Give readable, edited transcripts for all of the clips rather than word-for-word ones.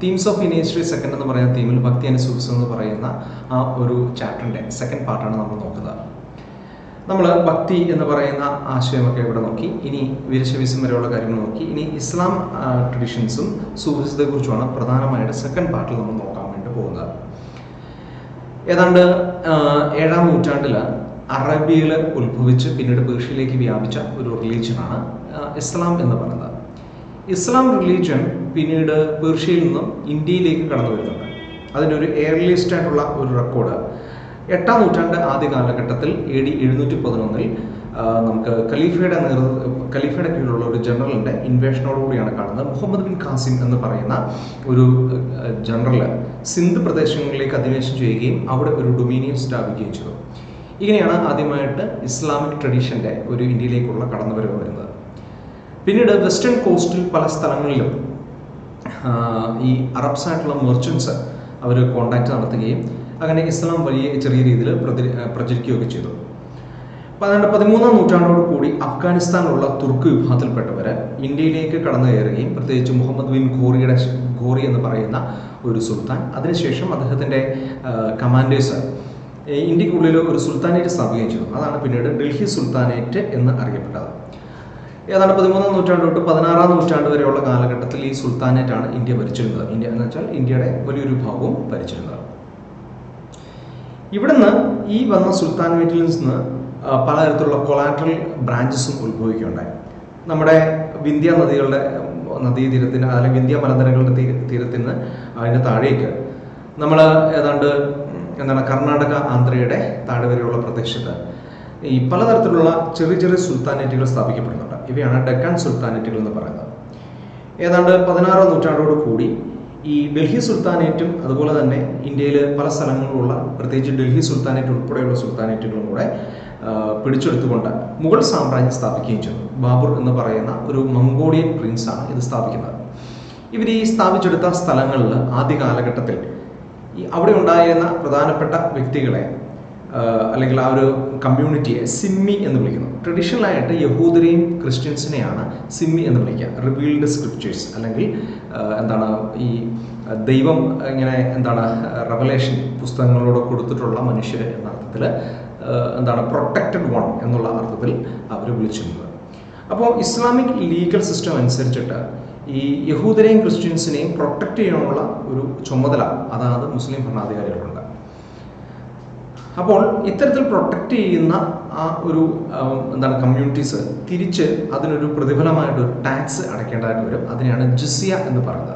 Themes of Indian history second എന്ന് പറയുന്ന തീമിൽ ഭക്തി ആൻഡ് സൂഫിസം എന്ന് പറയുന്ന ആ ഒരു ചാപ്റ്ററിൻ്റെ സെക്കൻഡ് പാർട്ടാണ് നമ്മൾ നോക്കുന്നത്. നമ്മൾ ഭക്തി എന്ന് പറയുന്ന ആശയമൊക്കെ ഇവിടെ നോക്കി. ഇനി വീരശൈവിസം വരെയുള്ള കാര്യങ്ങൾ നോക്കി. ഇനി ഇസ്ലാം ട്രഡീഷൻസും സൂഫിസത്തെക്കുറിച്ചുമാണ് പ്രധാനമായിട്ട് സെക്കൻഡ് പാർട്ടിൽ നമ്മൾ നോക്കാൻ വേണ്ടി പോകുന്നത്. ഏതാണ്ട് 7-ാം നൂറ്റാണ്ടിൽ അറബിയിൽ ഉത്ഭവിച്ച് പിന്നീട് പേർഷ്യയിലേക്ക് വ്യാപിച്ച ഒരു റിലീജിയനാണ് ഇസ്ലാം എന്ന് പറയുന്നത്. ഇസ്ലാം റിലീജിയൻ പിന്നീട് പേർഷ്യയിൽ നിന്നും ഇന്ത്യയിലേക്ക് കടന്നു വരുന്നുണ്ട്. അതിൻ്റെ ഒരു എയർലിസ്റ്റ് ആയിട്ടുള്ള ഒരു റെക്കോർഡ് 8-ാം നൂറ്റാണ്ട് ആദ്യ കാലഘട്ടത്തിൽ AD 711 നമുക്ക് ഖലീഫയുടെ കീഴിലുള്ള ഒരു ജനറലിൻ്റെ ഇൻവേഷനോടുകൂടിയാണ് കാണുന്നത്. മുഹമ്മദ് ബിൻ ഖാസിം എന്ന് പറയുന്ന ഒരു ജനറൽ സിന്ധ് പ്രദേശങ്ങളിലേക്ക് അധിനിവേശം ചെയ്യുകയും അവിടെ ഒരു ഡൊമീനിയൻ സ്ഥാപിക്കുകയും ചെയ്തു. ഇങ്ങനെയാണ് ആദ്യമായിട്ട് ഇസ്ലാമിക് ട്രഡീഷൻ്റെ ഒരു ഇന്ത്യയിലേക്കുള്ള കടന്നുവരവ് വരുന്നത്. പിന്നീട് വെസ്റ്റേൺ കോസ്റ്റിൽ പല സ്ഥലങ്ങളിലും ഈ അറബ്സ് ആയിട്ടുള്ള മെർച്ചൻസ് അവർ കോണ്ടാക്ട് നടത്തുകയും അങ്ങനെ ഇസ്ലാം വലിയ ചെറിയ രീതിയിൽ പ്രചരിക്കുകയൊക്കെ ചെയ്തു. 13-ാം നൂറ്റാണ്ടോട് കൂടി അഫ്ഗാനിസ്ഥാനിലുള്ള തുർക്ക് വിഭാഗത്തിൽപ്പെട്ടവർ ഇന്ത്യയിലേക്ക് കടന്നു കയറുകയും പ്രത്യേകിച്ച് മുഹമ്മദ് ബിൻ ഘോറി എന്ന് പറയുന്ന ഒരു സുൽത്താൻ, അതിനുശേഷം അദ്ദേഹത്തിൻ്റെ കമാൻഡേഴ്സ് ഇന്ത്യക്കുള്ളിൽ ഒരു സുൽത്താനേറ്റ് സ്ഥാപിക്കുകയും ചെയ്തു. അതാണ് പിന്നീട് ഡൽഹി സുൽത്താനേറ്റ് എന്ന് അറിയപ്പെട്ടത്. ഏതാണ്ട് 13-ാം നൂറ്റാണ്ട് തൊട്ട് 16-ാം നൂറ്റാണ്ട് വരെയുള്ള കാലഘട്ടത്തിൽ ഈ സുൽത്താനേറ്റാണ് ഇന്ത്യ ഭരിച്ചിരുന്നത്. ഇന്ത്യ എന്ന് വെച്ചാൽ ഇന്ത്യയുടെ വലിയൊരു ഭാഗവും ഭരിച്ചിരുന്നത്. ഇവിടുന്ന് ഈ വന്ന സുൽത്താനേറ്റിൽ നിന്ന് പലതരത്തിലുള്ള കൊളാട്രൽ ബ്രാഞ്ചസും ഉത്ഭവിക്കുകയുണ്ടായി. നമ്മുടെ വിന്ധ്യ നദീതീരത്തിന് അല്ലെങ്കിൽ വിന്ധ്യ മലനിരകളുടെ തീരത്തിന് അതിന് താഴേക്ക് നമ്മൾ ഏതാണ്ട് കർണാടക ആന്ധ്രയുടെ താഴെ വരെയുള്ള പ്രദേശത്ത് ഈ പലതരത്തിലുള്ള ചെറിയ ചെറിയ സുൽത്താനേറ്റുകൾ സ്ഥാപിക്കപ്പെടുന്നുണ്ട്. ഇവയാണ് ഡെക്കാൻ സുൽത്താനേറ്റുകൾ എന്ന് പറയുന്നത്. ഏതാണ്ട് 16-ാം നൂറ്റാണ്ടോട് കൂടി ഈ ഡൽഹി സുൽത്താനേറ്റും അതുപോലെ തന്നെ ഇന്ത്യയിൽ പല സ്ഥലങ്ങളിലുള്ള പ്രത്യേകിച്ച് ഡൽഹി സുൽത്താനേറ്റ് ഉൾപ്പെടെയുള്ള സുൽത്താനേറ്റുകളും കൂടെ പിടിച്ചെടുത്തുകൊണ്ട് മുഗൾ സാമ്രാജ്യം സ്ഥാപിക്കുകയും ചെയ്തു. ബാബർ എന്ന് പറയുന്ന ഒരു മംഗോളിയൻ പ്രിൻസാണ് ഇത് സ്ഥാപിക്കുന്നത്. ഇവർ ഈ സ്ഥാപിച്ചെടുത്ത സ്ഥലങ്ങളിൽ ആദ്യ കാലഘട്ടത്തിൽ അവിടെ ഉണ്ടായിരുന്ന പ്രധാനപ്പെട്ട വ്യക്തികളെ അല്ലെങ്കിൽ ആ ഒരു കമ്മ്യൂണിറ്റിയെ സിമ്മി എന്ന് വിളിക്കുന്നു. ട്രഡീഷണലായിട്ട് യഹൂദരെയും ക്രിസ്ത്യൻസിനെയാണ് സിമ്മി എന്ന് വിളിക്കുക. റിവീൽഡ് സ്ക്രിപ്റ്റേഴ്സ് അല്ലെങ്കിൽ ഈ ദൈവം ഇങ്ങനെ റെവലേഷൻ പുസ്തകങ്ങളോട് കൊടുത്തിട്ടുള്ള മനുഷ്യർ എന്ന അർത്ഥത്തിൽ പ്രൊട്ടക്റ്റഡ് വൺ എന്നുള്ള അർത്ഥത്തിൽ അവർ വിളിച്ചിരുന്നത്. അപ്പോൾ ഇസ്ലാമിക് ലീഗൽ സിസ്റ്റം അനുസരിച്ചിട്ട് ഈ യഹൂദരെയും ക്രിസ്ത്യൻസിനെയും പ്രൊട്ടക്റ്റ് ചെയ്യാനുള്ള ഒരു ചുമതല അതായത് മുസ്ലിം ഭരണാധികാരികളുണ്ട്. അപ്പോൾ ഇത്തരത്തിൽ പ്രൊട്ടക്റ്റ് ചെയ്യുന്ന ആ ഒരു കമ്മ്യൂണിറ്റീസ് തിരിച്ച് അതിനൊരു പ്രതിഫലമായിട്ടൊരു ടാക്സ് അടയ്ക്കേണ്ടതായിട്ട് വരും. അതിനെയാണ് ജിസിയ എന്ന് പറയുന്നത്.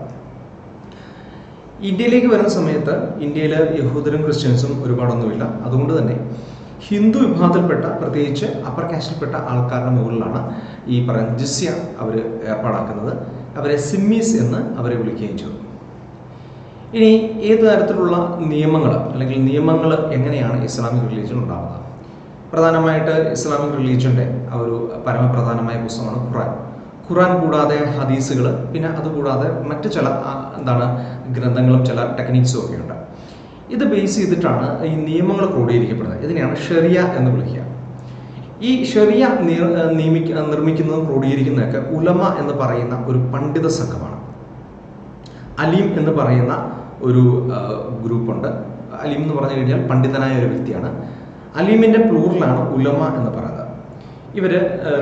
ഇന്ത്യയിലേക്ക് വരുന്ന സമയത്ത് ഇന്ത്യയിൽ യഹൂദരും ക്രിസ്ത്യൻസും ഒരുപാടൊന്നുമില്ല. അതുകൊണ്ട് തന്നെ ഹിന്ദു വിഭാഗത്തിൽപ്പെട്ട പ്രത്യേകിച്ച് അപ്പർ കാസ്റ്റിൽപ്പെട്ട ആൾക്കാരുടെ മുകളിലാണ് ഈ പറയുന്ന ജിസിയ അവർ ഏർപ്പാടാക്കുന്നത്. അവരെ സിമ്മീസ് എന്ന് അവരെ വിളിക്കുകയും ചെയ്തു. ഇനി ഏത് തരത്തിലുള്ള നിയമങ്ങൾ എങ്ങനെയാണ് ഇസ്ലാമിക് റിലീജിയൻ ഉണ്ടാകുന്നത്? പ്രധാനമായിട്ട് ഇസ്ലാമിക് റിലീജിയൻ്റെ ആ ഒരു പരമപ്രധാനമായ പുസ്തകമാണ് ഖുറാൻ കൂടാതെ ഹദീസുകൾ, പിന്നെ അതുകൂടാതെ മറ്റ് ചില ഗ്രന്ഥങ്ങളും ചില ടെക്നിക്സും ഒക്കെ ഉണ്ട്. ഇത് ബേസ് ചെയ്തിട്ടാണ് ഈ നിയമങ്ങൾ ക്രോഡീകരിക്കപ്പെടുന്നത്. ഇതിനെയാണ് ഷെറിയ എന്ന് വിളിക്കുക. ഈ ഷെറിയ നിർമ്മിക്കുന്നതും ക്രോഡീകരിക്കുന്നതൊക്കെ ഉലമ എന്ന് പറയുന്ന ഒരു പണ്ഡിത സംഘമാണ്. അലീം എന്ന് പറയുന്ന ഒരു ഗ്രൂപ്പുണ്ട്. അലീം എന്ന് പറഞ്ഞു കഴിഞ്ഞാൽ പണ്ഡിതനായ ഒരു വ്യക്തിയാണ്. അലീമിൻ്റെ പ്ലൂറലാണ് ഉലമ എന്ന് പറയുന്നത്. ഇവർ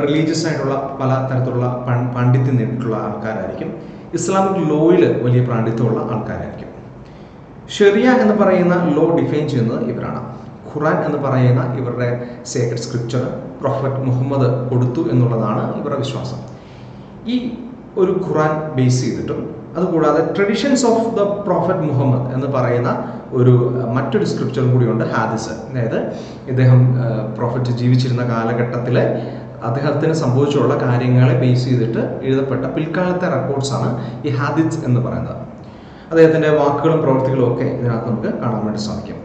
റിലീജിയസ് ആയിട്ടുള്ള പല തരത്തിലുള്ള പാണ്ഡിത്യം നേടിയിട്ടുള്ള ആൾക്കാരായിരിക്കും. ഇസ്ലാമിക് ലോയിൽ വലിയ പാണ്ഡിത്യമുള്ള ആൾക്കാരായിരിക്കും. ഷെറിയ എന്ന് പറയുന്ന ലോ ഡിഫൈൻ ചെയ്യുന്നത് ഇവരാണ്. ഖുറാൻ എന്ന് പറയുന്ന ഇവരുടെ സേക്രഡ് സ്ക്രിപ്ചർ പ്രൊഫറ്റ് മുഹമ്മദ് കൊടുത്തു എന്നുള്ളതാണ് ഇവരുടെ വിശ്വാസം. ഈ ഒരു ഖുറാൻ ബേസ് ചെയ്തിട്ടും അതുകൂടാതെ traditions of the prophet Muhammad എന്ന് പറയുന്ന മറ്റൊരു സ്ക്രിപ്ചറും കൂടിയുണ്ട്, ഹാദിസ്. അതായത് ഇദ്ദേഹം പ്രോഫറ്റ് ജീവിച്ചിരുന്ന കാലഘട്ടത്തിലെ അദ്ദേഹത്തിന് സംഭവിച്ചുള്ള കാര്യങ്ങളെ ബേസ് ചെയ്തിട്ട് എഴുതപ്പെട്ട പിൽക്കാലത്തെ റെക്കോർഡ്സാണ് ഈ ഹാദിസ് എന്ന് പറയുന്നത്. അദ്ദേഹത്തിൻ്റെ വാക്കുകളും പ്രവൃത്തികളും ഒക്കെ ഇതിനകത്ത് നമുക്ക് കാണാൻ വേണ്ടി സാധിക്കും.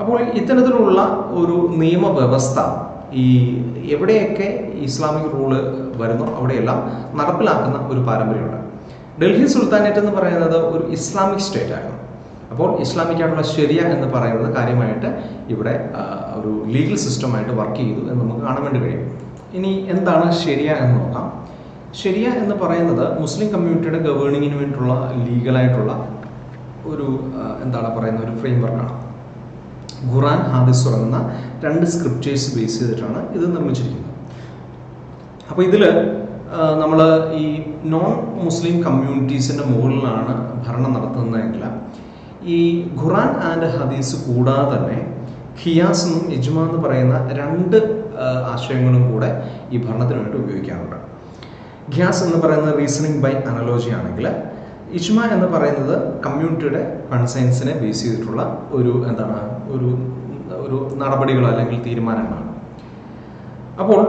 അപ്പോൾ ഇത്തരത്തിലുള്ള ഒരു നിയമവ്യവസ്ഥ ഈ എവിടെയൊക്കെ ഇസ്ലാമിക് റൂള് വരുന്നോ അവിടെയെല്ലാം നടപ്പിലാക്കുന്ന ഒരു പാരമ്പര്യമുണ്ട്. ഡൽഹി സുൽത്താനേറ്റ് എന്ന് പറയുന്നത് ഒരു ഇസ്ലാമിക് സ്റ്റേറ്റ് ആയിരുന്നു. അപ്പോൾ ഇസ്ലാമിക് ആയിട്ടുള്ള ശരിയ എന്ന് പറയുന്നത് കാര്യമായിട്ട് ഇവിടെ ഒരു ലീഗൽ സിസ്റ്റമായിട്ട് വർക്ക് ചെയ്തു എന്ന് നമുക്ക് കാണാൻ വേണ്ടി കഴിയും. ഇനി എന്താണ് ശരിയ എന്ന് നോക്കാം. ശരിയ എന്ന് പറയുന്നത് മുസ്ലിം കമ്മ്യൂണിറ്റിയുടെ ഗവേണിങ്ങിന് വേണ്ടിയിട്ടുള്ള ലീഗലായിട്ടുള്ള ഒരു എന്താണ് പറയുന്ന ഒരു ഫ്രെയിം വർക്കാണ്. ഖുറാൻ, ഹാദിസ് തുടങ്ങുന്ന 2 സ്ക്രിപ്റ്റേഴ്സ് ബേസ് ചെയ്തിട്ടാണ് ഇത് നിർമ്മിച്ചിരിക്കുന്നത്. അപ്പോൾ ഇതിൽ നമ്മൾ ഈ നോൺ മുസ്ലിം കമ്മ്യൂണിറ്റീസിൻ്റെ മുകളിലാണ് ഭരണം നടത്തുന്നതെങ്കിൽ ഈ ഖുറാൻ ആൻഡ് ഹദീസ് കൂടാതെ തന്നെ ഖിയാസ് എന്നും ഇജ്മ എന്ന് പറയുന്ന 2 ആശയങ്ങളും കൂടെ ഈ ഭരണത്തിന് വേണ്ടി ഉപയോഗിക്കാറുണ്ട്. ഖിയാസ് എന്ന് പറയുന്നത് റീസണിങ് ബൈ അനലോജി ആണെങ്കിൽ, ഇജ്മ എന്ന് പറയുന്നത് കമ്മ്യൂണിറ്റിയുടെ കൺസൈൻസിനെ ബേസ് ചെയ്തിട്ടുള്ള ഒരു ഒരു നടപടികൾ അല്ലെങ്കിൽ തീരുമാനങ്ങളാണ്. അപ്പോൾ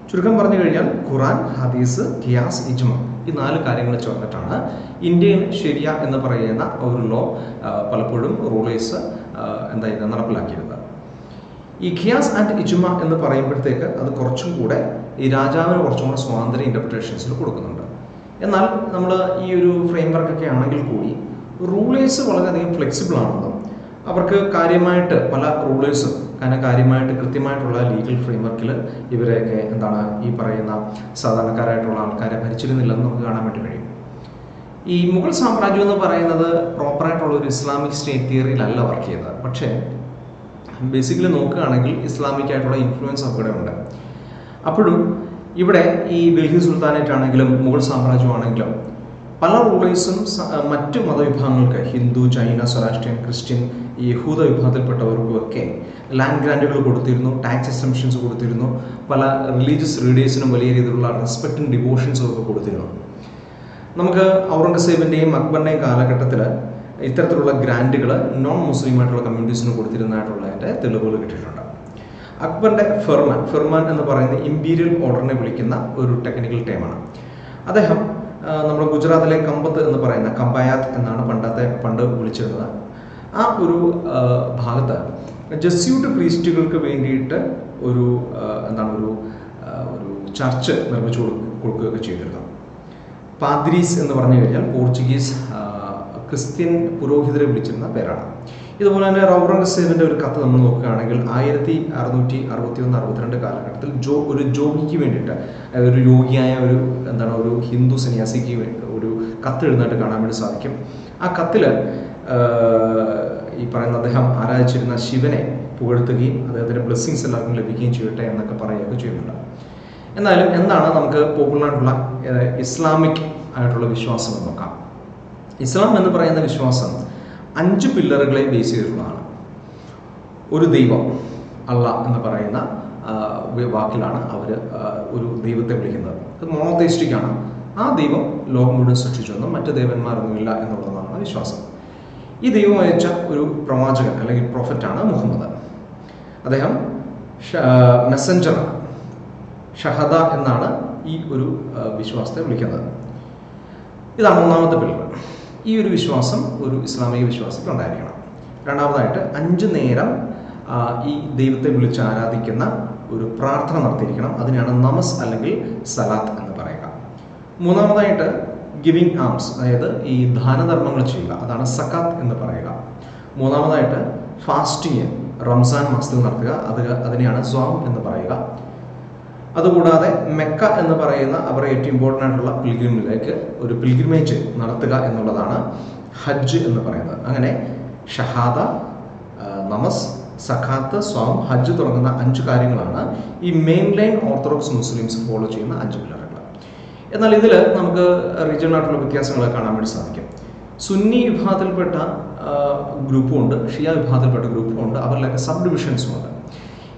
ചുരുക്കം പറഞ്ഞു കഴിഞ്ഞാൽ ഖുറാൻ, ഹദീസ്, ഖിയാസ്, ഇജ്മ ഈ 4 കാര്യങ്ങൾ ചേർന്നിട്ടാണ് ഇന്ത്യയിൽ ശരിയ എന്ന് പറയുന്ന ഒരു ലോ പലപ്പോഴും റൂളേഴ്സ് നടപ്പിലാക്കിയിരുന്നത്. ഈ ഖിയാസ് ആൻഡ് ഇജ്മ എന്ന് പറയുമ്പോഴത്തേക്ക് അത് കുറച്ചും കൂടെ ഈ രാജാവിന് കുറച്ചും കൂടെ സ്വാതന്ത്ര്യ ഇൻ്റർപ്രിട്ടേഷൻസിൽ കൊടുക്കുന്നുണ്ട്. എന്നാൽ നമ്മൾ ഈ ഒരു ഫ്രെയിം വർക്കൊക്കെ ആണെങ്കിൽ കൂടി റൂളേഴ്സ് വളരെയധികം ഫ്ലെക്സിബിൾ ആണെന്നും അവർക്ക് കാര്യമായിട്ട് പല റൂളേഴ്സും കാര്യമായിട്ട് കൃത്യമായിട്ടുള്ള ലീഗൽ ഫ്രെയിം വർക്കിൽ ഇവരെയൊക്കെ ഈ പറയുന്ന സാധാരണക്കാരായിട്ടുള്ള ആൾക്കാരെ ഭരിച്ചിരുന്നില്ലെന്ന് നമുക്ക് കാണാൻ വേണ്ടി കഴിയും. ഈ മുഗൾ സാമ്രാജ്യം എന്ന് പറയുന്നത് പ്രോപ്പറായിട്ടുള്ള ഒരു ഇസ്ലാമിക് സ്റ്റേറ്റ് തിയറിയിലല്ല വർക്ക് ചെയ്തത്. പക്ഷേ ബേസിക്കലി നോക്കുകയാണെങ്കിൽ ഇസ്ലാമിക് ആയിട്ടുള്ള ഇൻഫ്ലുവൻസ് അവിടെ ഉണ്ട്. അപ്പോഴും ഇവിടെ ഈ ഡൽഹി സുൽത്താനേറ്റ് ആണെങ്കിലും മുഗൾ സാമ്രാജ്യമാണെങ്കിലും പല റൂളേഴ്സും മറ്റു മതവിഭാഗങ്ങൾക്ക്, ഹിന്ദു, ചൈന, സൊറാസ്ട്രിയൻ, ക്രിസ്ത്യൻ, യഹൂദ വിഭാഗത്തിൽപ്പെട്ടവർക്കുമൊക്കെ ലാൻഡ് ഗ്രാൻറ്റുകൾ കൊടുത്തിരുന്നു, ടാക്സ് എക്സംഷൻസ് കൊടുത്തിരുന്നു, പല റിലീജിയസ് ലീഡേഴ്സിനും വലിയ രീതിയിലുള്ള റെസ്പെക്റ്റും ഡിവോഷൻസും ഒക്കെ കൊടുത്തിരുന്നു. നമുക്ക് ഔറംഗസേബിൻ്റെയും അക്ബറിൻ്റെയും കാലഘട്ടത്തിൽ ഇത്തരത്തിലുള്ള ഗ്രാൻറ്റുകൾ നോൺ മുസ്ലിമായിട്ടുള്ള കമ്മ്യൂണിറ്റീസിന് കൊടുത്തിരുന്നതായിട്ടുള്ളതിൻ്റെ തെളിവുകൾ കിട്ടിയിട്ടുണ്ട്. അക്ബറിൻ്റെ ഫെർമാൻ എന്ന് പറയുന്ന ഇമ്പീരിയൽ ഓർഡറിനെ വിളിക്കുന്ന ഒരു ടെക്നിക്കൽ ടേമാണ്. അദ്ദേഹം നമ്മുടെ ഗുജറാത്തിലെ കമ്പത്ത് എന്ന് പറയുന്ന കമ്പായാത്ത് എന്നാണ് പണ്ട് വിളിച്ചിരുന്നത്. ആ ഒരു ഭാഗത്ത് ജസ്യൂട്ട് പ്രീസ്റ്റുകൾക്ക് വേണ്ടിയിട്ട് ഒരു ചർച്ച് നിർമ്മിച്ചു കൊടുക്കുകയൊക്കെ ചെയ്തിരുന്നു. പാദ്രീസ് എന്ന് പറഞ്ഞു കഴിഞ്ഞാൽ പോർച്ചുഗീസ് ക്രിസ്ത്യൻ പുരോഹിതരെ വിളിച്ചിരുന്ന പേരാണ്. ഇതുപോലെ തന്നെ ഔറംഗസേബിൻ്റെ ഒരു കത്ത് നമ്മൾ നോക്കുകയാണെങ്കിൽ 1661-62 കാലഘട്ടത്തിൽ ഒരു ജോഗിക്ക് വേണ്ടിയിട്ട്, ഒരു യോഗിയായ ഒരു ഹിന്ദു സന്യാസിക്ക് ഒരു കത്ത് എഴുതാനായിട്ട് കാണാൻ വേണ്ടി സാധിക്കും. ആ കത്തിൽ ഈ പറയുന്ന അദ്ദേഹം ആരാധിച്ചിരുന്ന ശിവനെ പുകഴ്ത്തുകയും അദ്ദേഹത്തിൻ്റെ ബ്ലെസ്സിങ്സ് എല്ലാവർക്കും ലഭിക്കുകയും ചെയ്യട്ടെ എന്നൊക്കെ പറയുകയൊക്കെ ചെയ്യുന്നുണ്ട്. എന്നാലും എന്താണ് നമുക്ക് പോപ്പുലറായിട്ടുള്ള ഇസ്ലാമിക് ആയിട്ടുള്ള വിശ്വാസം എന്ന് നോക്കാം. ഇസ്ലാം എന്ന് പറയുന്ന വിശ്വാസം 5 പില്ലറുകളെ ബേസ് ചെയ്തിട്ടുള്ളതാണ്. ഒരു ദൈവം, അള്ളാഹ് എന്ന് പറയുന്ന വാക്കിലാണ് അവർ ഒരു ദൈവത്തെ വിളിക്കുന്നത്. അത് മോണോതെയിസ്റ്റിക് ആണ്. ആ ദൈവം ലോകം മുഴുവൻ സൃഷ്ടിച്ചെന്നും മറ്റ് ദേവന്മാരൊന്നുമില്ല എന്നുള്ളതാണ് വിശ്വാസം. ഈ ദൈവം അയച്ച ഒരു പ്രവാചകൻ അല്ലെങ്കിൽ പ്രൊഫറ്റാണ് മുഹമ്മദ്. അദ്ദേഹം മെസ്സഞ്ചറാണ്. ഷഹദ എന്നാണ് ഈ ഒരു വിശ്വാസത്തെ വിളിക്കുന്നത്. ഇതാണ് 1ാമത്തെ പില്ലർ. ഈ ഒരു വിശ്വാസം ഒരു ഇസ്ലാമിക വിശ്വാസത്തിൽ ഉണ്ടായിരിക്കണം. രണ്ടാമതായിട്ട് 5 നേരം ഈ ദൈവത്തെ വിളിച്ച് ആരാധിക്കുന്ന ഒരു പ്രാർത്ഥന നടത്തിയിരിക്കണം. അതിനാണ് നമസ് അല്ലെങ്കിൽ സലാത്ത് എന്ന് പറയുക. 3ാമതായിട്ട് ഗിവിങ് ആംസ്, അതായത് ഈ ദാനധർമ്മങ്ങൾ ചെയ്യുക, അതാണ് സക്കാത്ത് എന്ന് പറയുക. 3ാമതായിട്ട് ഫാസ്റ്റിങ് റംസാൻ മാസത്തിൽ നടത്തുക, അതിനെയാണ് സ്വാം എന്ന് പറയുക. അതുകൂടാതെ മെക്ക എന്ന് പറയുന്ന അവരുടെ ഏറ്റവും ഇമ്പോർട്ടൻ്റ് ആയിട്ടുള്ള പിൽഗ്രിമിലേക്ക് ഒരു പിൽഗ്രിമേജ് നടത്തുക എന്നുള്ളതാണ് ഹജ്ജ് എന്ന് പറയുന്നത്. അങ്ങനെ ഷഹാദ, നമസ്, സഖാത്ത്, സ്വാം, ഹജ്ജ് തുടങ്ങുന്ന 5 കാര്യങ്ങളാണ് ഈ main line orthodox Muslims follow ചെയ്യുന്ന 5 പില്ലറുകൾ. എന്നാൽ ഇതിൽ നമുക്ക് റീജിയണൽ ആയിട്ടുള്ള വ്യത്യാസങ്ങൾ കാണാൻ വേണ്ടി സാധിക്കും. സുന്നി വിഭാഗത്തിൽപ്പെട്ട ഗ്രൂപ്പും ഉണ്ട്, ഷിയ വിഭാഗത്തിൽപ്പെട്ട ഗ്രൂപ്പും ഉണ്ട്, അവരിലൊക്കെ സബ് ഡിവിഷൻസും ഉണ്ട്.